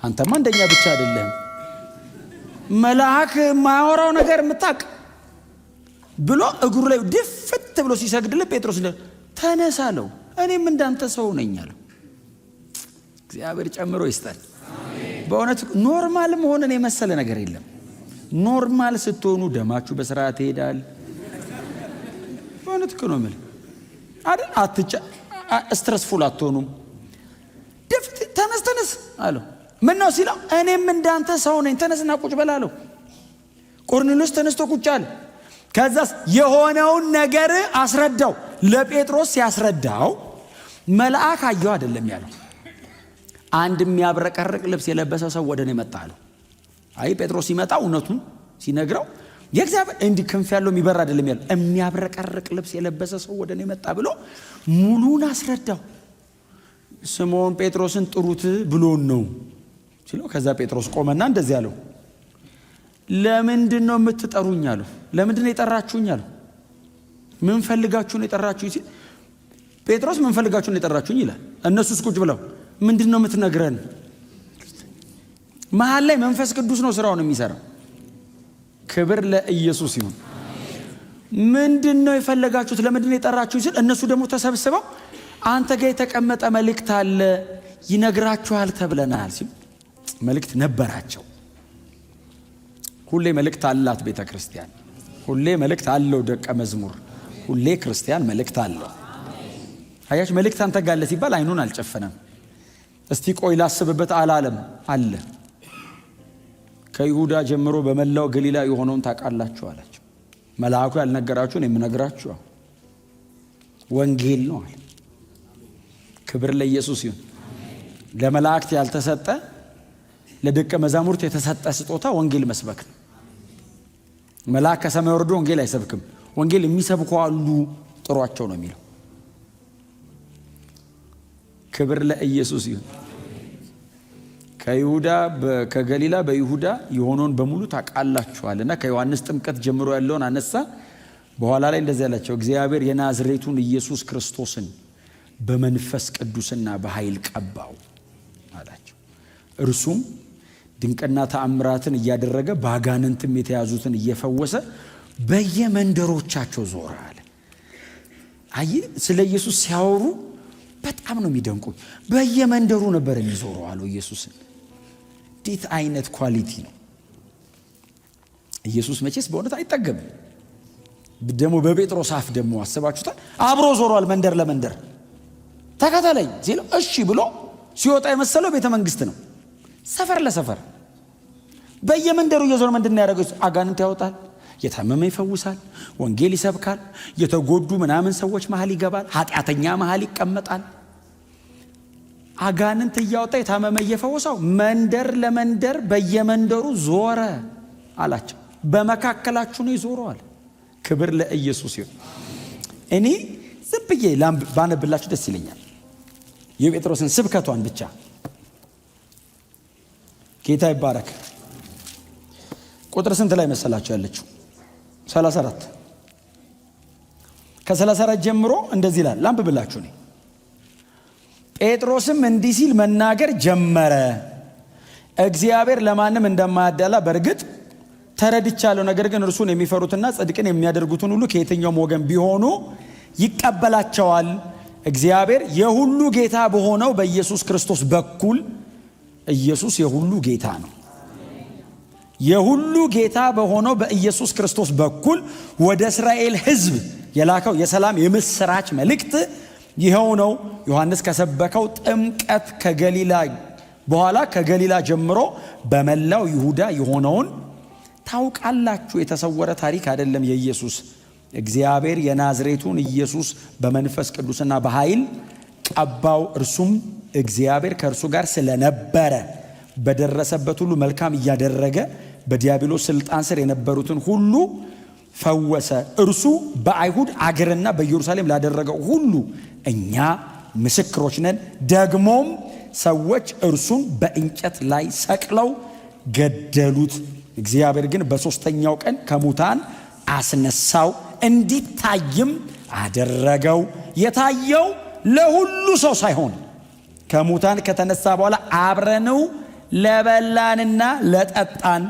A: አንተማ እንደኛ ብቻ አይደለም መልአክ ማያወራው ነገር የምታውቅ ብሎ እግሩ ላይ ድፍት ብሎ ሲሰግድለት ጴጥሮስ ተነሳለው። እኔም እንዳንተ ሰው ነኝ አለው። እግዚአብሔር ጨምሮ ይስጠን። በእውነት ኖርማል መሆንን የመሰለ ነገር የለም። ኖርማል ስትሆኑ ደማችሁ በስርዓት ይሄዳል። በእውነት እኮ ነው የምልህ አይደል? ስትረስፉል አትሆኑም። ተነስ አለው። ምን ነው ሲለው እኔም እንዳንተ ሰው ነኝ፣ ተነስና ቁጭ በል አለው። ቆርኔሌዎስ ተነስቶ ቁጭ አለ። ከዛስ የሆነውን ነገር አስረዳው። ለጴጥሮስ ሲያስረዳው መልአክ አየው አይደለም ያለው፣ አንድ የሚያብረቀርቅ ልብስ የለበሰ ሰው ወደ እኔ መጣ አለው። አይ ጴጥሮስ ሲመጣ እውነቱን ሲነግረው የእግዚአብሔር እንዲህ ክንፍ ያለው የሚበራ አይደለም ያለው፣ የሚያብረቀርቅ ልብስ የለበሰ ሰው ወደ እኔ መጣ ብሎ ሙሉን አስረዳው። ስምዖን ጴጥሮስን ጥሩት ብሎን ነው ሲለው፣ ከዛ ጴጥሮስ ቆመና እንደዚህ አለው፣ ለምንድን ነው የምትጠሩኝ አለው። ለምንድን ነው የጠራችሁኝ አለው። ምን ፈልጋችሁ ነው የጠራችሁኝ ሲል ጴጥሮስ ምን ፈልጋችሁ ነው የጠራችሁኝ ይላል። እነሱስ ቁጭ ብለው ምንድን ነው የምትነግረን? መሃል ላይ መንፈስ ቅዱስ ነው ስራውን የሚሰራው። ክብር ለኢየሱስ ይሁን። ምንድን ነው የፈለጋችሁት? ለምንድን ነው የጠራችሁኝ ሲል እነሱ ደግሞ ተሰብስበው አንተ ጋር የተቀመጠ መልእክት አለ ይነግራችኋል ተብለናል ሲል መልእክት ነበራቸው። ሁሌ መልእክት አላት ቤተ ክርስቲያን። ሁሌ መልእክት አለው ደቀ መዝሙር። ሁሌ ክርስቲያን መልእክት አለው። አያችሁ፣ መልእክት አንተ ጋር አለ ሲባል አይኑን አልጨፈነም። እስቲ ቆይ ላስብበት አላለም። አለ። ከይሁዳ ጀምሮ በመላው ገሊላ የሆነውን ታውቃላችሁ አላቸው። መልአኩ ያልነገራችሁን የምነግራችሁ ወንጌል ነው አለ። ክብር ለኢየሱስ ይሁን። ለመላእክት ያልተሰጠ ለደቀ መዛሙርት የተሰጠ ስጦታ ወንጌል መስበክ ነው። መልአክ ከሰማይ ወርዶ ወንጌል አይሰብክም። ወንጌል የሚሰብኩ አሉ፣ ጥሯቸው ነው የሚለው። ክብር ለኢየሱስ ይሁን። ከገሊላ በይሁዳ የሆነውን በሙሉ ታውቃላችኋልና ከዮሐንስ ጥምቀት ጀምሮ ያለውን አነሳ። በኋላ ላይ እንደዚህ ያላቸው፣ እግዚአብሔር የናዝሬቱን ኢየሱስ ክርስቶስን በመንፈስ ቅዱስና በኃይል ቀባው አላቸው። እርሱም ድንቅና ተአምራትን እያደረገ በአጋንንትም የተያዙትን እየፈወሰ በየመንደሮቻቸው ዞረ አለ። አይ ስለ ኢየሱስ ሲያወሩ በጣም ነው የሚደንቁኝ። በየመንደሩ ነበር የሚዞረው አለው ኢየሱስን። እንዴት አይነት ኳሊቲ ነው! ኢየሱስ መቼስ በእውነት አይጠገብም። ደግሞ በጴጥሮስ አፍ ደግሞ አስባችሁታል? አብሮ ዞሯል መንደር ለመንደር። ተከተለኝ ሲለው እሺ ብሎ ሲወጣ የመሰለው ቤተ መንግስት ነው። ሰፈር ለሰፈር በየመንደሩ እየዞረ ምንድን ነው ያደረገው? አጋንንት ያወጣል፣ የታመመ ይፈውሳል፣ ወንጌል ይሰብካል፣ የተጎዱ ምናምን ሰዎች መሃል ይገባል፣ ኃጢአተኛ መሃል ይቀመጣል። አጋንንት እያወጣ የታመመ እየፈወሰው መንደር ለመንደር በየመንደሩ ዞረ አላቸው። በመካከላችሁ ነው ይዞረዋል። ክብር ለኢየሱስ ይሁን። እኔ ዝም ብዬ ባነብላችሁ ደስ ይለኛል፣ የጴጥሮስን ስብከቷን ብቻ። ጌታ ይባረክ። ቁጥር ስንት ላይ መሰላችሁ ያለችው? 34 ከ34 ጀምሮ እንደዚህ ይላል። ላንብብላችሁ። እኔ ጴጥሮስም እንዲህ ሲል መናገር ጀመረ፣ እግዚአብሔር ለማንም እንደማያዳላ በእርግጥ ተረድቻለሁ። ነገር ግን እርሱን የሚፈሩትና ጽድቅን የሚያደርጉትን ሁሉ ከየትኛውም ወገን ቢሆኑ ይቀበላቸዋል። እግዚአብሔር የሁሉ ጌታ በሆነው በኢየሱስ ክርስቶስ በኩል፣ ኢየሱስ የሁሉ ጌታ ነው። የሁሉ ጌታ በሆነው በኢየሱስ ክርስቶስ በኩል ወደ እስራኤል ሕዝብ የላከው የሰላም የምስራች መልእክት ይኸው ነው። ዮሐንስ ከሰበከው ጥምቀት በኋላ ከገሊላ ጀምሮ በመላው ይሁዳ የሆነውን ታውቃላችሁ። የተሰወረ ታሪክ አይደለም የኢየሱስ። እግዚአብሔር የናዝሬቱን ኢየሱስ በመንፈስ ቅዱስና በኃይል ቀባው። እርሱም እግዚአብሔር ከእርሱ ጋር ስለነበረ በደረሰበት ሁሉ መልካም እያደረገ በዲያብሎስ ስልጣን ስር የነበሩትን ሁሉ ፈወሰ። እርሱ በአይሁድ አገርና በኢየሩሳሌም ላደረገው ሁሉ እኛ ምስክሮች ነን። ደግሞም ሰዎች እርሱን በእንጨት ላይ ሰቅለው ገደሉት። እግዚአብሔር ግን በሦስተኛው ቀን ከሙታን አስነሳው፣ እንዲታይም አደረገው። የታየው ለሁሉ ሰው ሳይሆን ከሙታን ከተነሳ በኋላ አብረነው ለበላንና ለጠጣን፣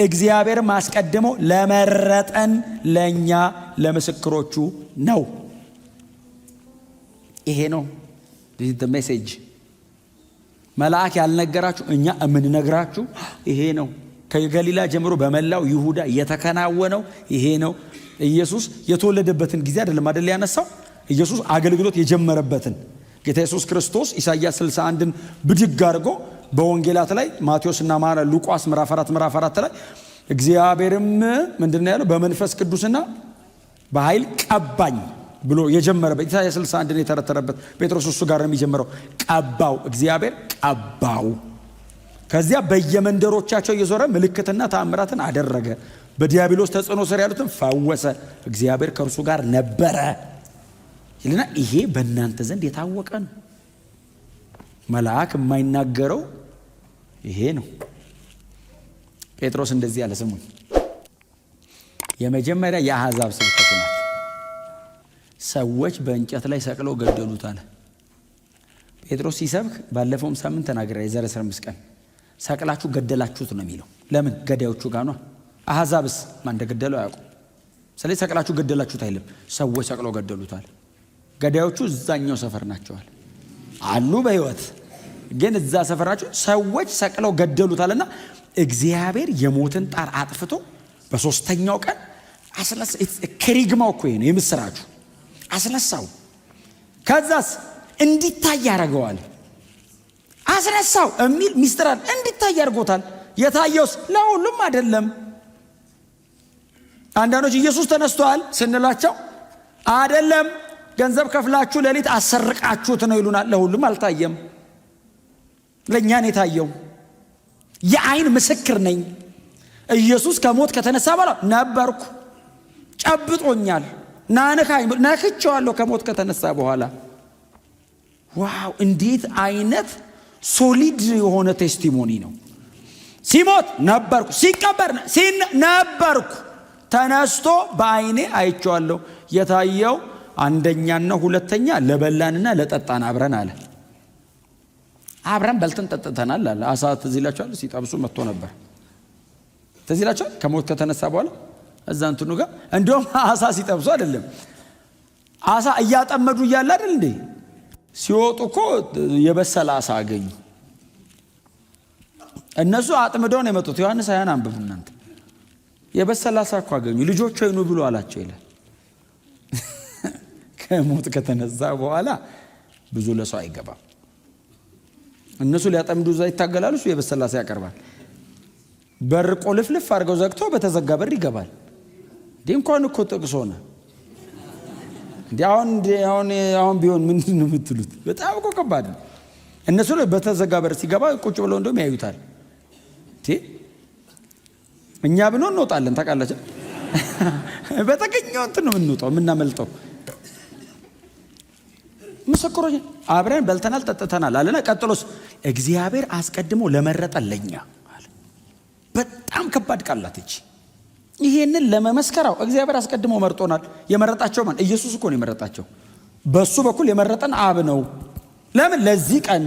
A: እግዚአብሔር ማስቀድሞ ለመረጠን ለኛ ለምስክሮቹ ነው። ይሄ ነው ሜሴጅ። መልአክ ያልነገራችሁ እኛ የምንነግራችሁ ይሄ ነው። ከገሊላ ጀምሮ በመላው ይሁዳ የተከናወነው ይሄ ነው። ኢየሱስ የተወለደበትን ጊዜ አይደለም አይደል ያነሳው፣ ኢየሱስ አገልግሎት የጀመረበትን ጌታ ኢየሱስ ክርስቶስ ኢሳይያስ 61ን ብድግ አድርጎ በወንጌላት ላይ ማቴዎስና ሉቃስ ምዕራፍ 4 ላይ እግዚአብሔርም ምንድነው ያለው? በመንፈስ ቅዱስና በኃይል ቀባኝ ብሎ የጀመረበት ኢሳይያስ 61ን የተረተረበት ጴጥሮስ እሱ ጋር ነው የሚጀምረው። ቀባው፣ እግዚአብሔር ቀባው። ከዚያ በየመንደሮቻቸው እየዞረ ምልክትና ተአምራትን አደረገ። በዲያብሎስ ተጽዕኖ ስር ያሉትን ፈወሰ። እግዚአብሔር ከእርሱ ጋር ነበረ ይልና ይሄ በእናንተ ዘንድ የታወቀ ነው። መልአክ የማይናገረው ይሄ ነው። ጴጥሮስ እንደዚህ ያለ ስሙኝ፣ የመጀመሪያ የአሕዛብ ስብከት ናት። ሰዎች በእንጨት ላይ ሰቅለው ገደሉት አለ ጴጥሮስ ሲሰብክ። ባለፈውም ሳምንት ተናግሬ የዘረ 15 ቀን ሰቅላችሁ ገደላችሁት ነው የሚለው። ለምን? ገዳዮቹ ጋር ነው። አሕዛብስ ማን እንደገደለው አያውቁም። ስለዚህ ሰቅላችሁ ገደላችሁት አይልም። ሰዎች ሰቅለው ገደሉታል። ገዳዮቹ እዛኛው ሰፈር ናቸዋል አሉ በሕይወት ግን እዛ ሰፈር ናቸው። ሰዎች ሰቅለው ገደሉታልና እግዚአብሔር የሞትን ጣር አጥፍቶ በሶስተኛው ቀን አስነሳ። ክሪግማው እኮ ነው የምስራቹ። አስነሳው። ከዛስ እንዲታይ ያደርገዋል። አስነሳው የሚል ሚስጥራል እንዲታይ ያደርጎታል። የታየውስ ለሁሉም አይደለም። አንዳንዶች ኢየሱስ ተነስቷል ስንላቸው አይደለም ገንዘብ ከፍላችሁ ሌሊት አሰርቃችሁት ነው ይሉናል። ለሁሉም አልታየም፣ ለእኛ ነው የታየው። የአይን ምስክር ነኝ። ኢየሱስ ከሞት ከተነሳ በኋላ ነበርኩ፣ ጨብጦኛል፣ ነክቼዋለሁ ከሞት ከተነሳ በኋላ። ዋው! እንዴት አይነት ሶሊድ የሆነ ቴስቲሞኒ ነው። ሲሞት ነበርኩ፣ ሲቀበር ነበርኩ፣ ተነስቶ በአይኔ አይቼዋለሁ። የታየው አንደኛና ሁለተኛ ለበላንና ለጠጣን አብረን አለ። አብረን በልተን ጠጥተናል አለ። አሳ ትዝ ይላችኋል? ሲጠብሱ መጥቶ ነበር። ትዝ ይላችኋል? ከሞት ከተነሳ በኋላ እዛ እንትኑ ጋር እንደውም አሳ ሲጠብሱ አይደለም አሳ እያጠመዱ እያለ አይደል እንዴ ሲወጡ እኮ የበሰለ አሳ አገኙ። እነሱ አጥምደው ነው የመጡት። ዮሐንስ አያን አንብቡ እናንተ። የበሰለ አሳ እኮ አገኙ። ልጆች ሆይኑ ብሎ አላቸው ይላል። ከሞት ከተነሳ በኋላ ብዙ ለሰው አይገባም። እነሱ ሊያጠምዱ እዛ ይታገላሉ፣ እሱ የበሰለ አሳ ያቀርባል። በር ቆልፍልፍ አድርገው ዘግቶ በተዘጋ በር ይገባል። እንኳን እኮ ጥቅስ ሆነ። አሁን ቢሆን ምንድን ነው የምትሉት? በጣም እኮ ከባድ ነው። እነሱ በተዘጋ በር ሲገባ ቁጭ ብለው እንደውም ያዩታል። እኛ ብንሆን እንወጣለን። ታውቃላችሁ፣ በተገኘው እንትን ነው የምንወጣው የምናመልጠው። ምስክሮች አብረን በልተናል ጠጥተናል አለና ቀጥሎስ እግዚአብሔር አስቀድሞ ለመረጠን ለኛ አለ። በጣም ከባድ ቃላት እቺ። ይሄንን ለመመስከራው እግዚአብሔር አስቀድሞ መርጦናል። የመረጣቸው ማን? ኢየሱስ እኮ ነው የመረጣቸው። በሱ በኩል የመረጠን አብ ነው። ለምን? ለዚህ ቀን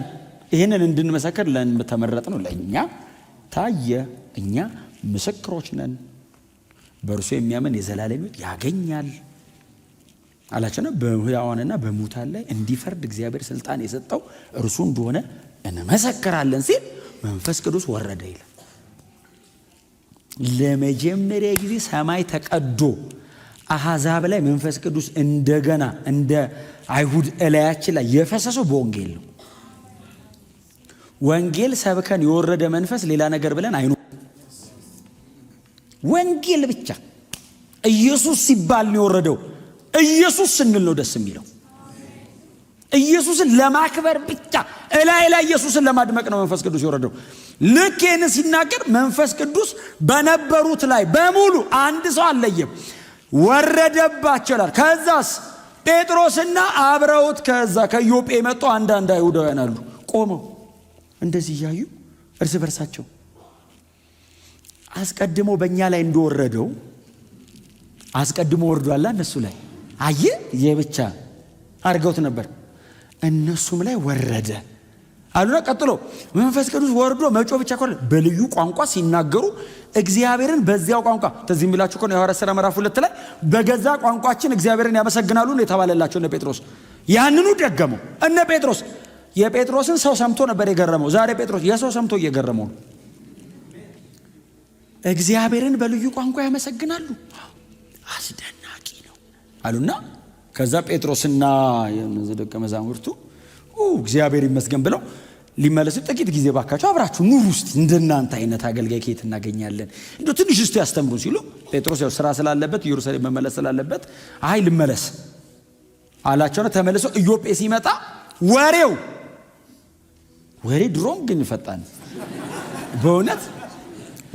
A: ይሄንን እንድንመሰክር ለተመረጥ ነው። ለኛ ታየ። እኛ ምስክሮች ነን። በእርሱ የሚያምን የዘላለም ሕይወት ያገኛል አላቸው። በሕያዋንና በሙታን ላይ እንዲፈርድ እግዚአብሔር ስልጣን የሰጠው እርሱ እንደሆነ እንመሰክራለን ሲል መንፈስ ቅዱስ ወረደ ይላል። ለመጀመሪያ ጊዜ ሰማይ ተቀዶ አሕዛብ ላይ መንፈስ ቅዱስ እንደገና እንደ አይሁድ እላያችን ላይ የፈሰሰው በወንጌል ነው። ወንጌል ሰብከን የወረደ መንፈስ ሌላ ነገር ብለን አይኑ ወንጌል ብቻ ኢየሱስ ሲባል ነው የወረደው። ኢየሱስ ስንል ነው ደስ የሚለው። ኢየሱስን ለማክበር ብቻ እላይ ኢየሱስን ለማድመቅ ነው መንፈስ ቅዱስ የወረደው። ልክ ይህን ሲናገር መንፈስ ቅዱስ በነበሩት ላይ በሙሉ አንድ ሰው አለየም ወረደባቸው ይላል። ከዛስ ጴጥሮስና አብረውት ከዛ ከኢዮጴ የመጡ አንዳንድ አይሁዳውያን አሉ። ቆመው እንደዚህ እያዩ እርስ በርሳቸው አስቀድሞ በእኛ ላይ እንደወረደው አስቀድሞ ወርዷል እነሱ ላይ አየ የብቻ አድርገውት ነበር፣ እነሱም ላይ ወረደ አሉና ቀጥሎ መንፈስ ቅዱስ ወርዶ መጮ ብቻ ኮለ በልዩ ቋንቋ ሲናገሩ እግዚአብሔርን በዚያው ቋንቋ ተዚህም ብላችሁ እኮ ነው የሐዋርያት ሥራ ምዕራፍ 2 ላይ በገዛ ቋንቋችን እግዚአብሔርን ያመሰግናሉ ነው የተባለላቸው። እነ ጴጥሮስ ያንኑ ደገመው። እነ ጴጥሮስ የጴጥሮስን ሰው ሰምቶ ነበር የገረመው። ዛሬ ጴጥሮስ የሰው ሰምቶ እየገረመው ነው። እግዚአብሔርን በልዩ ቋንቋ ያመሰግናሉ። አስደናቂ ነው አሉና ከዛ ጴጥሮስና ደቀ መዛሙርቱ እግዚአብሔር ይመስገን ብለው ሊመለሱ ጥቂት ጊዜ ባካቸው አብራችሁ ኑሩ ውስጥ እንደናንተ አይነት አገልጋይ ከየት እናገኛለን እንደው ትንሽ እስቲ ያስተምሩ ሲሉ ጴጥሮስ ያው ስራ ስላለበት ኢየሩሳሌም መመለስ ስላለበት አይ ልመለስ አላቸው። ተመልሶ ኢዮጴ ሲመጣ ወሬ ድሮም ግን ፈጣን በእውነት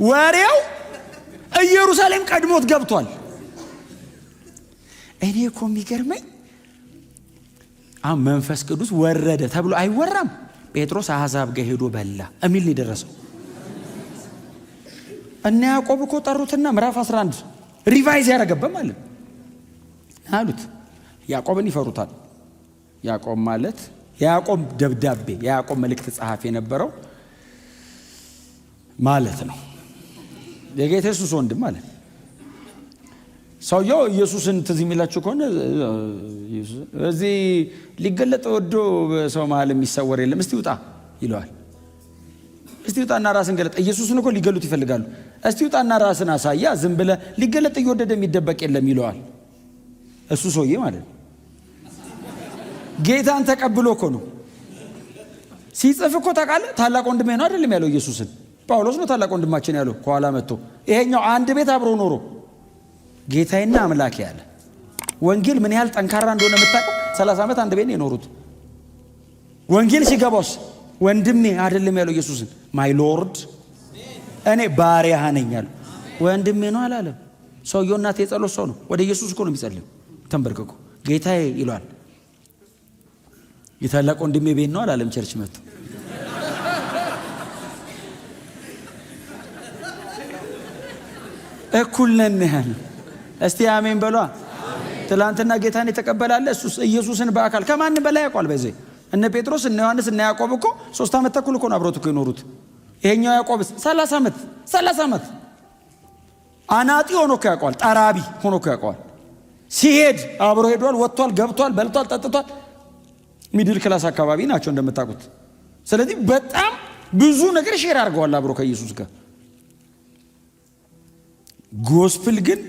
A: ወሬው ኢየሩሳሌም ቀድሞት ገብቷል። እኔ እኮ የሚገርመኝ መንፈስ ቅዱስ ወረደ ተብሎ አይወራም። ጴጥሮስ አሕዛብ ጋር ሄዶ በላ እሚል ነው የደረሰው። እና ያዕቆብ እኮ ጠሩትና ምዕራፍ 11 ሪቫይዝ ያደረገበት ማለት አሉት። ያዕቆብን ይፈሩታል። ያዕቆብ ማለት ያዕቆብ ደብዳቤ ያዕቆብ መልእክት ጸሐፊ የነበረው ማለት ነው። የጌታ ኢየሱስ ወንድም ማለት ሰውየው ኢየሱስን ትዝ የሚላችሁ ከሆነ እዚህ ሊገለጥ ወዶ በሰው መሃል የሚሰወር የለም እስቲ ውጣ ይለዋል። እስቲ ውጣና ራስን ገለጥ። ኢየሱስን እኮ ሊገሉት ይፈልጋሉ። እስቲ ውጣና ራስን አሳያ፣ ዝም ብለህ ሊገለጥ እየወደደ የሚደበቅ የለም ይለዋል። እሱ ሰውዬ ማለት ነው። ጌታን ተቀብሎ እኮ ነው ሲጽፍ እኮ ታውቃለህ። ታላቅ ወንድሜ ነው አይደለም ያለው ኢየሱስን። ጳውሎስ ነው ታላቅ ወንድማችን ያለው ከኋላ መጥቶ። ይሄኛው አንድ ቤት አብሮ ኖሮ ጌታዬና አምላኬ ያለ ወንጌል ምን ያህል ጠንካራ እንደሆነ የምታውቀው 30 ዓመት አንድ ቤት ነው የኖሩት። ወንጌል ሲገባውስ ወንድሜ አይደለም ያለው ኢየሱስን ማይ ሎርድ እኔ ባሪያህ ነኝ አለ። ወንድሜ ነው አላለም። ሰውየው እናቴ የጸሎት ሰው ነው። ወደ ኢየሱስ እኮ ነው የሚጸልየው ተንበርክኮ ጌታዬ ይሏል። የታላቅ ወንድሜ ቤት ነው አላለም። ቸርች መጥቶ እኩል ነን ያለ እስቲ አሜን በሏ። ትላንትና ጌታን የተቀበላለ እሱስ ኢየሱስን በአካል ከማንም በላይ ያውቃል። በዚህ እነ ጴጥሮስ እነ ዮሐንስ እነ ያዕቆብ እኮ 3 ዓመት ተኩል እኮ ነው አብሮት እኮ የኖሩት። ይሄኛው ያዕቆብስ 30 ዓመት አናጢ ሆኖ እኮ ያውቀዋል። ጠራቢ ሆኖ እኮ ያውቀዋል። ሲሄድ አብሮ ሄዷል፣ ወጥቷል፣ ገብቷል፣ በልቷል፣ ጠጥቷል። ሚድል ክላስ አካባቢ ናቸው እንደምታውቁት። ስለዚህ በጣም ብዙ ነገር ሼር አድርገዋል አብሮ ከኢየሱስ ጋር። ጎስፕል ግን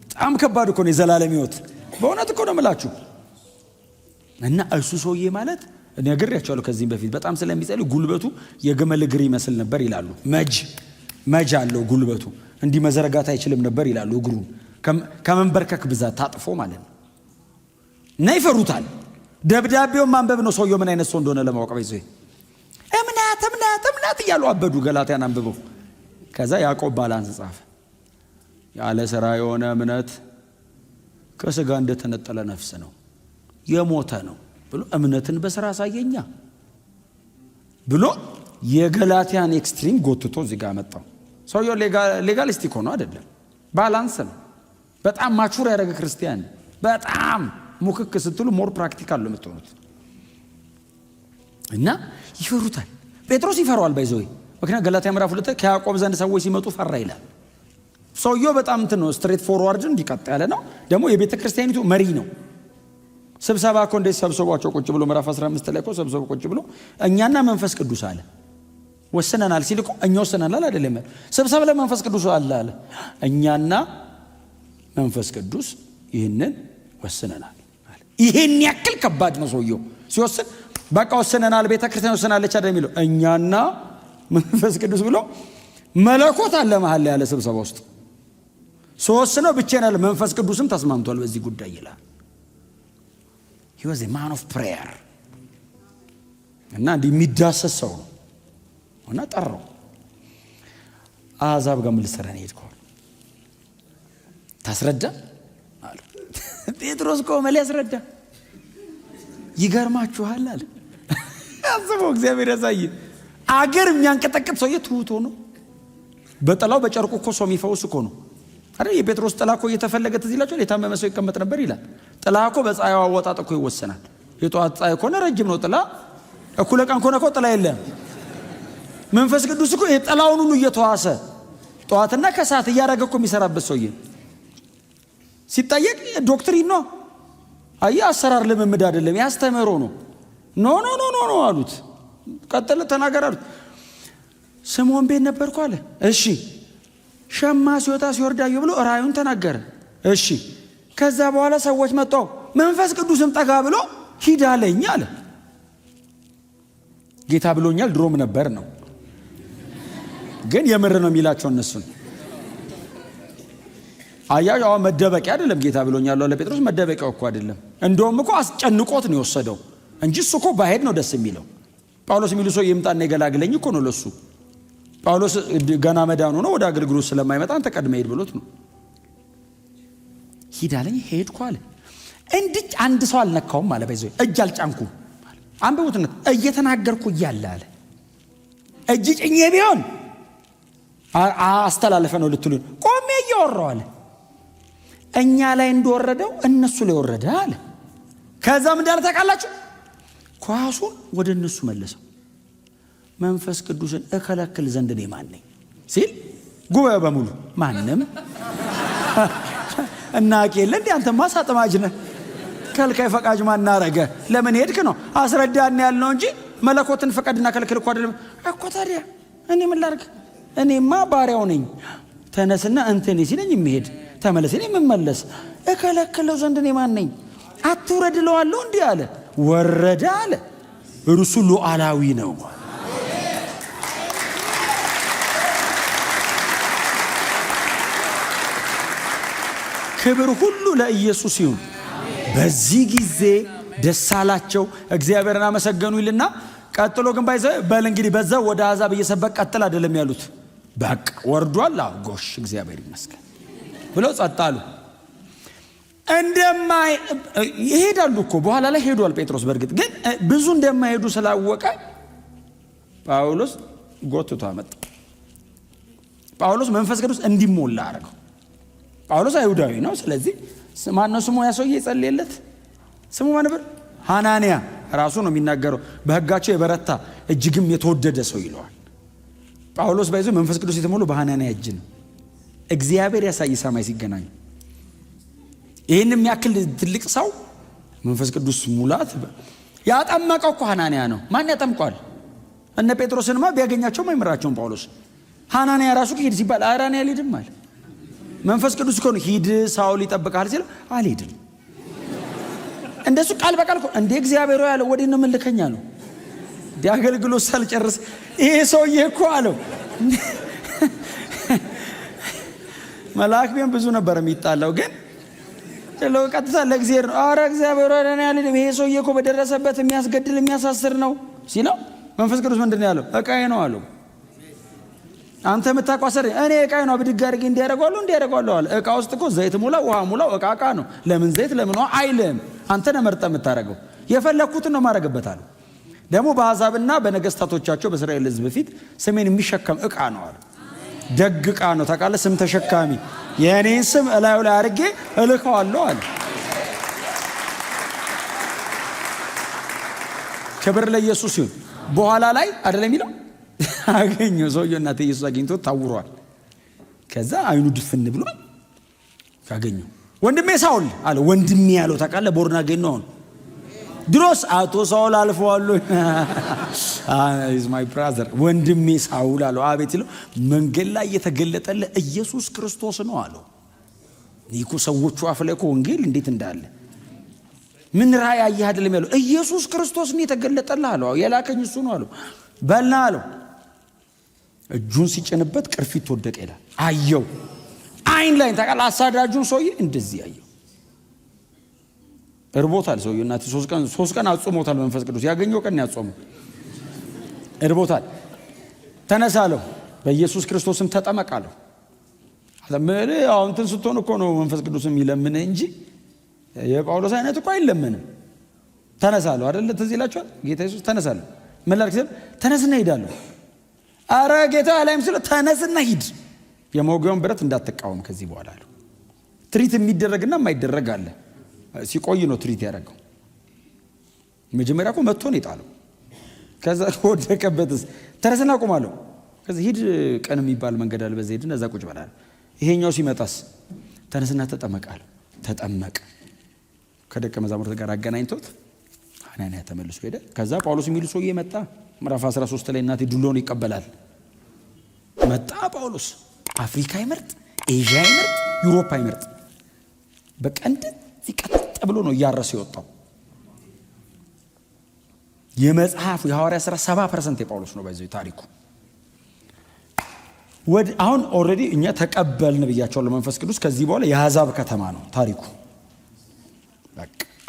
A: በጣም ከባድ እኮ ነው። የዘላለም ሕይወት በእውነት እኮ ነው የምላችሁ። እና እሱ ሰውዬ ማለት ነግሬያቸዋለሁ ከዚህም በፊት በጣም ስለሚጸልይ ጉልበቱ የግመል እግር ይመስል ነበር ይላሉ። መጅ አለው ጉልበቱ እንዲህ መዘረጋት አይችልም ነበር ይላሉ። እግሩ ከመንበርከክ ብዛት ታጥፎ ማለት ነው። እና ይፈሩታል። ደብዳቤውን ማንበብ ነው ሰውየው ምን አይነት ሰው እንደሆነ ለማወቅ በይዘ እምነት እያሉ አበዱ። ገላትያን አንብበው ከዛ ያዕቆብ ባላንስ ጻፈ። ያለ ሥራ የሆነ እምነት ከሥጋ እንደተነጠለ ነፍስ ነው፣ የሞተ ነው ብሎ እምነትን በሥራ አሳየኛ ብሎ የገላትያን ኤክስትሪም ጎትቶ እዚህ ጋር መጣው። ሰውየው ሌጋሊስቲክ ሆኖ አይደለም፣ ባላንስ ነው። በጣም ማቹር ያደረገ ክርስቲያን። በጣም ሙክክ ስትሉ ሞር ፕራክቲካል ነው የምትሆኑት። እና ይፈሩታል። ጴጥሮስ ይፈራዋል ባይዘው። ምክንያቱም ገላትያ ምዕራፍ 2 ከያዕቆብ ዘንድ ሰዎች ሲመጡ ፈራ ይላል። ሰውየው በጣም እንትን ነው፣ ስትሬት ፎርዋርድ እንዲቀጥ ያለ ነው። ደግሞ የቤተ ክርስቲያኒቱ መሪ ነው። ስብሰባ እኮ እንዴት ሰብስቧቸው ቁጭ ብሎ ምዕራፍ 15 ላይ እኮ ሰብስቦ ቁጭ ብሎ እኛና መንፈስ ቅዱስ አለ ወስነናል ሲል እኮ እኛ ወስነናል አይደለም። ስብሰባ ላይ መንፈስ ቅዱስ አለ እኛና መንፈስ ቅዱስ ይህንን ወስነናል አለ። ይሄን ያክል ከባድ ነው ሰውየው ሲወስን። በቃ ወስነናል ቤተ ክርስቲያን ወስናለች አይደል የሚለው እኛና መንፈስ ቅዱስ ብሎ መለኮት አለ መሃል ያለ ስብሰባ ውስጥ ሶስነው ብቻዬን አለ። መንፈስ ቅዱስም ተስማምቷል በዚህ ጉዳይ ይላል። he was a man of prayer እና እንዲህ የሚዳሰስ ሰው ነው። እና ጠራው። አሕዛብ ጋር ምን ልትሰራ ነው የሄድከው? ታስረዳ አለ ጴጥሮስ። ቆመ ሊያስረዳ። ይገርማችኋል አለ አስበው፣ እግዚአብሔር ያሳይ። አገር የሚያንቀጠቅጥ ሰውዬ ትሁት ሆኖ በጥላው በጨርቁ እኮ ሰው የሚፈውስ እኮ ነው አይደል? የጴጥሮስ ጥላ እኮ እየተፈለገ ትዝ ይላችኋል። የታመመ ሰው ይቀመጥ ነበር ይላል። ጥላ እኮ በፀሐዩ አወጣጥ እኮ ይወሰናል። የጧት ፀሐይ ከሆነ ረጅም ነው ጥላ፣ እኩለ ቀን ከሆነ እኮ ጥላ የለም። መንፈስ ቅዱስ እኮ የጥላውን ሁሉ እየተዋሰ ጧትና ከሰዓት እያደረገ እኮ የሚሰራበት ሰውዬ ሲጠየቅ ዶክትሪን ነው። አየህ፣ አሰራር ልምምድ አይደለም፣ ያስተምሮ ነው። ኖ ሆኖ አሉት። ቀጥለ ተናገር አሉት። ስምዖን ቤት ነበርኩ አለ። እሺ ሸማ ሲወጣ ሲወርድ አየሁ ብሎ ራእዩን ተናገረ። እሺ ከዛ በኋላ ሰዎች መጣው፣ መንፈስ ቅዱስም ጠጋ ብሎ ሂድ አለኝ አለ። ጌታ ብሎኛል ድሮም ነበር ነው፣ ግን የምር ነው የሚላቸው እነሱን። አያው መደበቂያ አይደለም። ጌታ ብሎኛል አለ ጴጥሮስ፣ መደበቂያው እኮ አይደለም። እንደውም እኮ አስጨንቆት ነው የወሰደው እንጂ እሱ እኮ ባሄድ ነው ደስ የሚለው። ጳውሎስ የሚሉ ሰው ይምጣና ይገላግለኝ እኮ ነው ለሱ። ጳውሎስ ገና መዳኑ ነው፣ ወደ አገልግሎት ስለማይመጣ አንተ ቀድመህ ሄድ ብሎት ነው። ሂድ አለኝ ሄድኩ አለ። እንድጭ አንድ ሰው አልነካውም አለ። በዚህ እጅ አልጫንኩም። አንብቡትነት እየተናገርኩ እያለ አለ እጅ ጭኜ ቢሆን አስተላለፈ ነው ልትሉን፣ ቆሜ እያወራሁ አለ እኛ ላይ እንደወረደው እነሱ ላይ ወረደ አለ። ከዛም እንዳለ ታውቃላችሁ፣ ኳሱን ወደ እነሱ መለሰው። መንፈስ ቅዱስን እከለክል ዘንድ እኔ ማን ነኝ ሲል ጉባኤ በሙሉ ማንም እና ቄለ እንዴ አንተማ ሳጥማጅ ነህ፣ ከልካይ ፈቃጅ ማን አረገ? ለምን ሄድክ ነው አስረዳን ያልነው እንጂ መለኮትን ፈቃድና ከልክል እኮ አይደለም እኮ። ታዲያ እኔ ምን ላድርግ? እኔማ ባሪያው ነኝ። ተነስና እንትን ሲለኝ የሚሄድ ተመለስ እኔ የምመለስ፣ እከለክለው ዘንድ እኔ ማን ነኝ? አትውረድ እለዋለሁ እንዲህ አለ። ወረደ አለ። እርሱ ሉዓላዊ ነው። ክብር ሁሉ ለኢየሱስ ይሁን። በዚህ ጊዜ ደስ አላቸው፣ እግዚአብሔርን አመሰገኑ ይልና ቀጥሎ ግን በል እንግዲህ በዛው ወደ አሕዛብ እየሰበክ ቀጥል አይደለም ያሉት። በቃ ወርዷል። ጎሽ እግዚአብሔር ይመስገን ብለው ጸጥ አሉ። ይሄዳሉ እኮ በኋላ ላይ ሄዷል ጴጥሮስ። በእርግጥ ግን ብዙ እንደማይሄዱ ስላወቀ ጳውሎስ ጎትቶ አመጣ። ጳውሎስ መንፈስ ቅዱስ እንዲሞላ አረገው። ጳውሎስ አይሁዳዊ ነው። ስለዚህ ማነው ስሙ? ያ ሰውዬ የጸለየለት ስሙ ማን ነበር? ሐናንያ ራሱ ነው የሚናገረው። በሕጋቸው የበረታ እጅግም የተወደደ ሰው ይለዋል። ጳውሎስ ባይዞ መንፈስ ቅዱስ የተሞሉ በሐናንያ እጅ ነው። እግዚአብሔር ያሳይ ሰማይ ሲገናኙ። ይህን የሚያክል ትልቅ ሰው መንፈስ ቅዱስ ሙላት ያጠመቀው እኮ ሐናንያ ነው። ማን ያጠምቀዋል? እነ ጴጥሮስንማ ቢያገኛቸውም አይምራቸውም ጳውሎስ። ሐናንያ ራሱ ሂድ ሲባል አራንያ አልሄድም አለ። መንፈስ ቅዱስ እኮ ነው ሂድ ሳውል ይጠብቃል ሲል አልሄድም። እንደሱ ቃል በቃል እኮ እንደ እግዚአብሔር ያለው ወዴት ነው መልከኛ ነው ዲያገልግሎት ሳልጨርስ ይሄ ሰውዬ እኮ አለው። መልአክ ቢሆን ብዙ ነበር የሚጣላው፣ ግን ቀጥታ ለእግዚአብሔር ነው። ኧረ እግዚአብሔር ወደኔ አልሄድም፣ ይሄ ሰውዬ እኮ በደረሰበት የሚያስገድል የሚያሳስር ነው ሲለው መንፈስ ቅዱስ ምንድን ነው ያለው? ዕቃዬ ነው አለው። አንተ የምታቋሰር እኔ ዕቃዬ ነው ብድግ አድርጌ እንዲያደርገዋለሁ አለ። ዕቃ ውስጥ እኮ ዘይት ሙላ ውሃ ሙላው ዕቃ ነው። ለምን ዘይት ለምን ውሃ አይልም። አንተ ነህ መርጠህ የምታደርገው። የፈለግኩትን ነው ማድረግበታለሁ። ደግሞ በአሕዛብና በነገስታቶቻቸው በእስራኤል ሕዝብ ፊት ስሜን የሚሸከም ዕቃ ነው አለ። ደግ ዕቃ ነው ታውቃለህ፣ ስም ተሸካሚ። የእኔን ስም እላዩ ላይ አድርጌ እልከዋለሁ አለ። ክብር ለኢየሱስ ይሁን። በኋላ ላይ አይደለም የሚለው አገኘው ሰውየው እናት ኢየሱስ አግኝቶ ታውሯል። ከዛ አይኑ ድፍን ብሎ ካገኘው ወንድሜ ሳውል አለ። ወንድሜ ያለው ታውቃለህ ቦርናጌን ነው። ድሮስ አቶ ሳውል አልፈዋል። ኢዝ ማይ ብራዘር ወንድሜ ሳውል አለው። አቤት ይለው መንገድ ላይ የተገለጠለ ኢየሱስ ክርስቶስ ነው አለው። ይኩ ሰዎቹ አፍ ላይ እኮ ወንጌል እንዴት እንዳለ ምን ራእይ አየህ አይደለም ያለው ኢየሱስ ክርስቶስ ነው የተገለጠልህ አለው። የላከኝ እሱ ነው አለው። በልና አለው። እጁን ሲጭንበት ቅርፊት ወደቀ ይላል። አየው አይን ላይ ታውቃለህ። አሳዳጁን ሰውዬ እንደዚህ አየው። እርቦታል ሰውዬው። እናት ሶስት ቀን አጾሞታል። መንፈስ ቅዱስ ያገኘው ቀን ያጾመው እርቦታል። ተነሳ አለው። በኢየሱስ ክርስቶስም ተጠመቅ አለው። አሁን እንትን ስትሆን እኮ ነው መንፈስ ቅዱስም ይለምንህ እንጂ የጳውሎስ አይነት እኮ አይለምንም። ተነሳ አለው አይደል? ትዝ ይላችኋል። ጌታ ኢየሱስ ተነሳ አለው። ምን ላድርግ ሲል ተነስና ሂዳለሁ። አረ ጌታ አላይም ሲለው ተነስና ሂድ፣ የመውጊያውን ብረት እንዳትቃወም ከዚህ በኋላ አለው። ትሪት የሚደረግና የማይደረግ አለ። ሲቆይ ነው ትሪት ያደረገው። መጀመሪያ እኮ መጥቶ ነው የጣለው። ከዛ ወደቀበትስ ተነስና ቁም አለው። ከዛ ሂድ፣ ቀን የሚባል መንገድ አለ፣ በዛ ሂድና እዛ ቁጭ በል አለ። ይሄኛው ሲመጣስ ተነስና ተጠመቅ አለው። ተጠመቀ። ከደቀ መዛሙርት ጋር አገናኝቶት ሐናንያ ተመልሶ ሄደ። ከዛ ጳውሎስ የሚሉ ሰውዬ መጣ። ምዕራፍ 13 ላይ እናቴ ዱሎን ይቀበላል። መጣ ጳውሎስ። አፍሪካ ይመርጥ፣ ኤዥያ ይመርጥ፣ ዩሮፓ ይመርጥ። በቀንድ ሲቀጥ ብሎ ነው እያረሰ የወጣው። የመጽሐፉ የሐዋርያ ሥራ 70% የጳውሎስ ነው። በዚህ ታሪኩ አሁን ኦልሬዲ እኛ ተቀበልን ብያቸዋለሁ መንፈስ ቅዱስ። ከዚህ በኋላ የአሕዛብ ከተማ ነው ታሪኩ።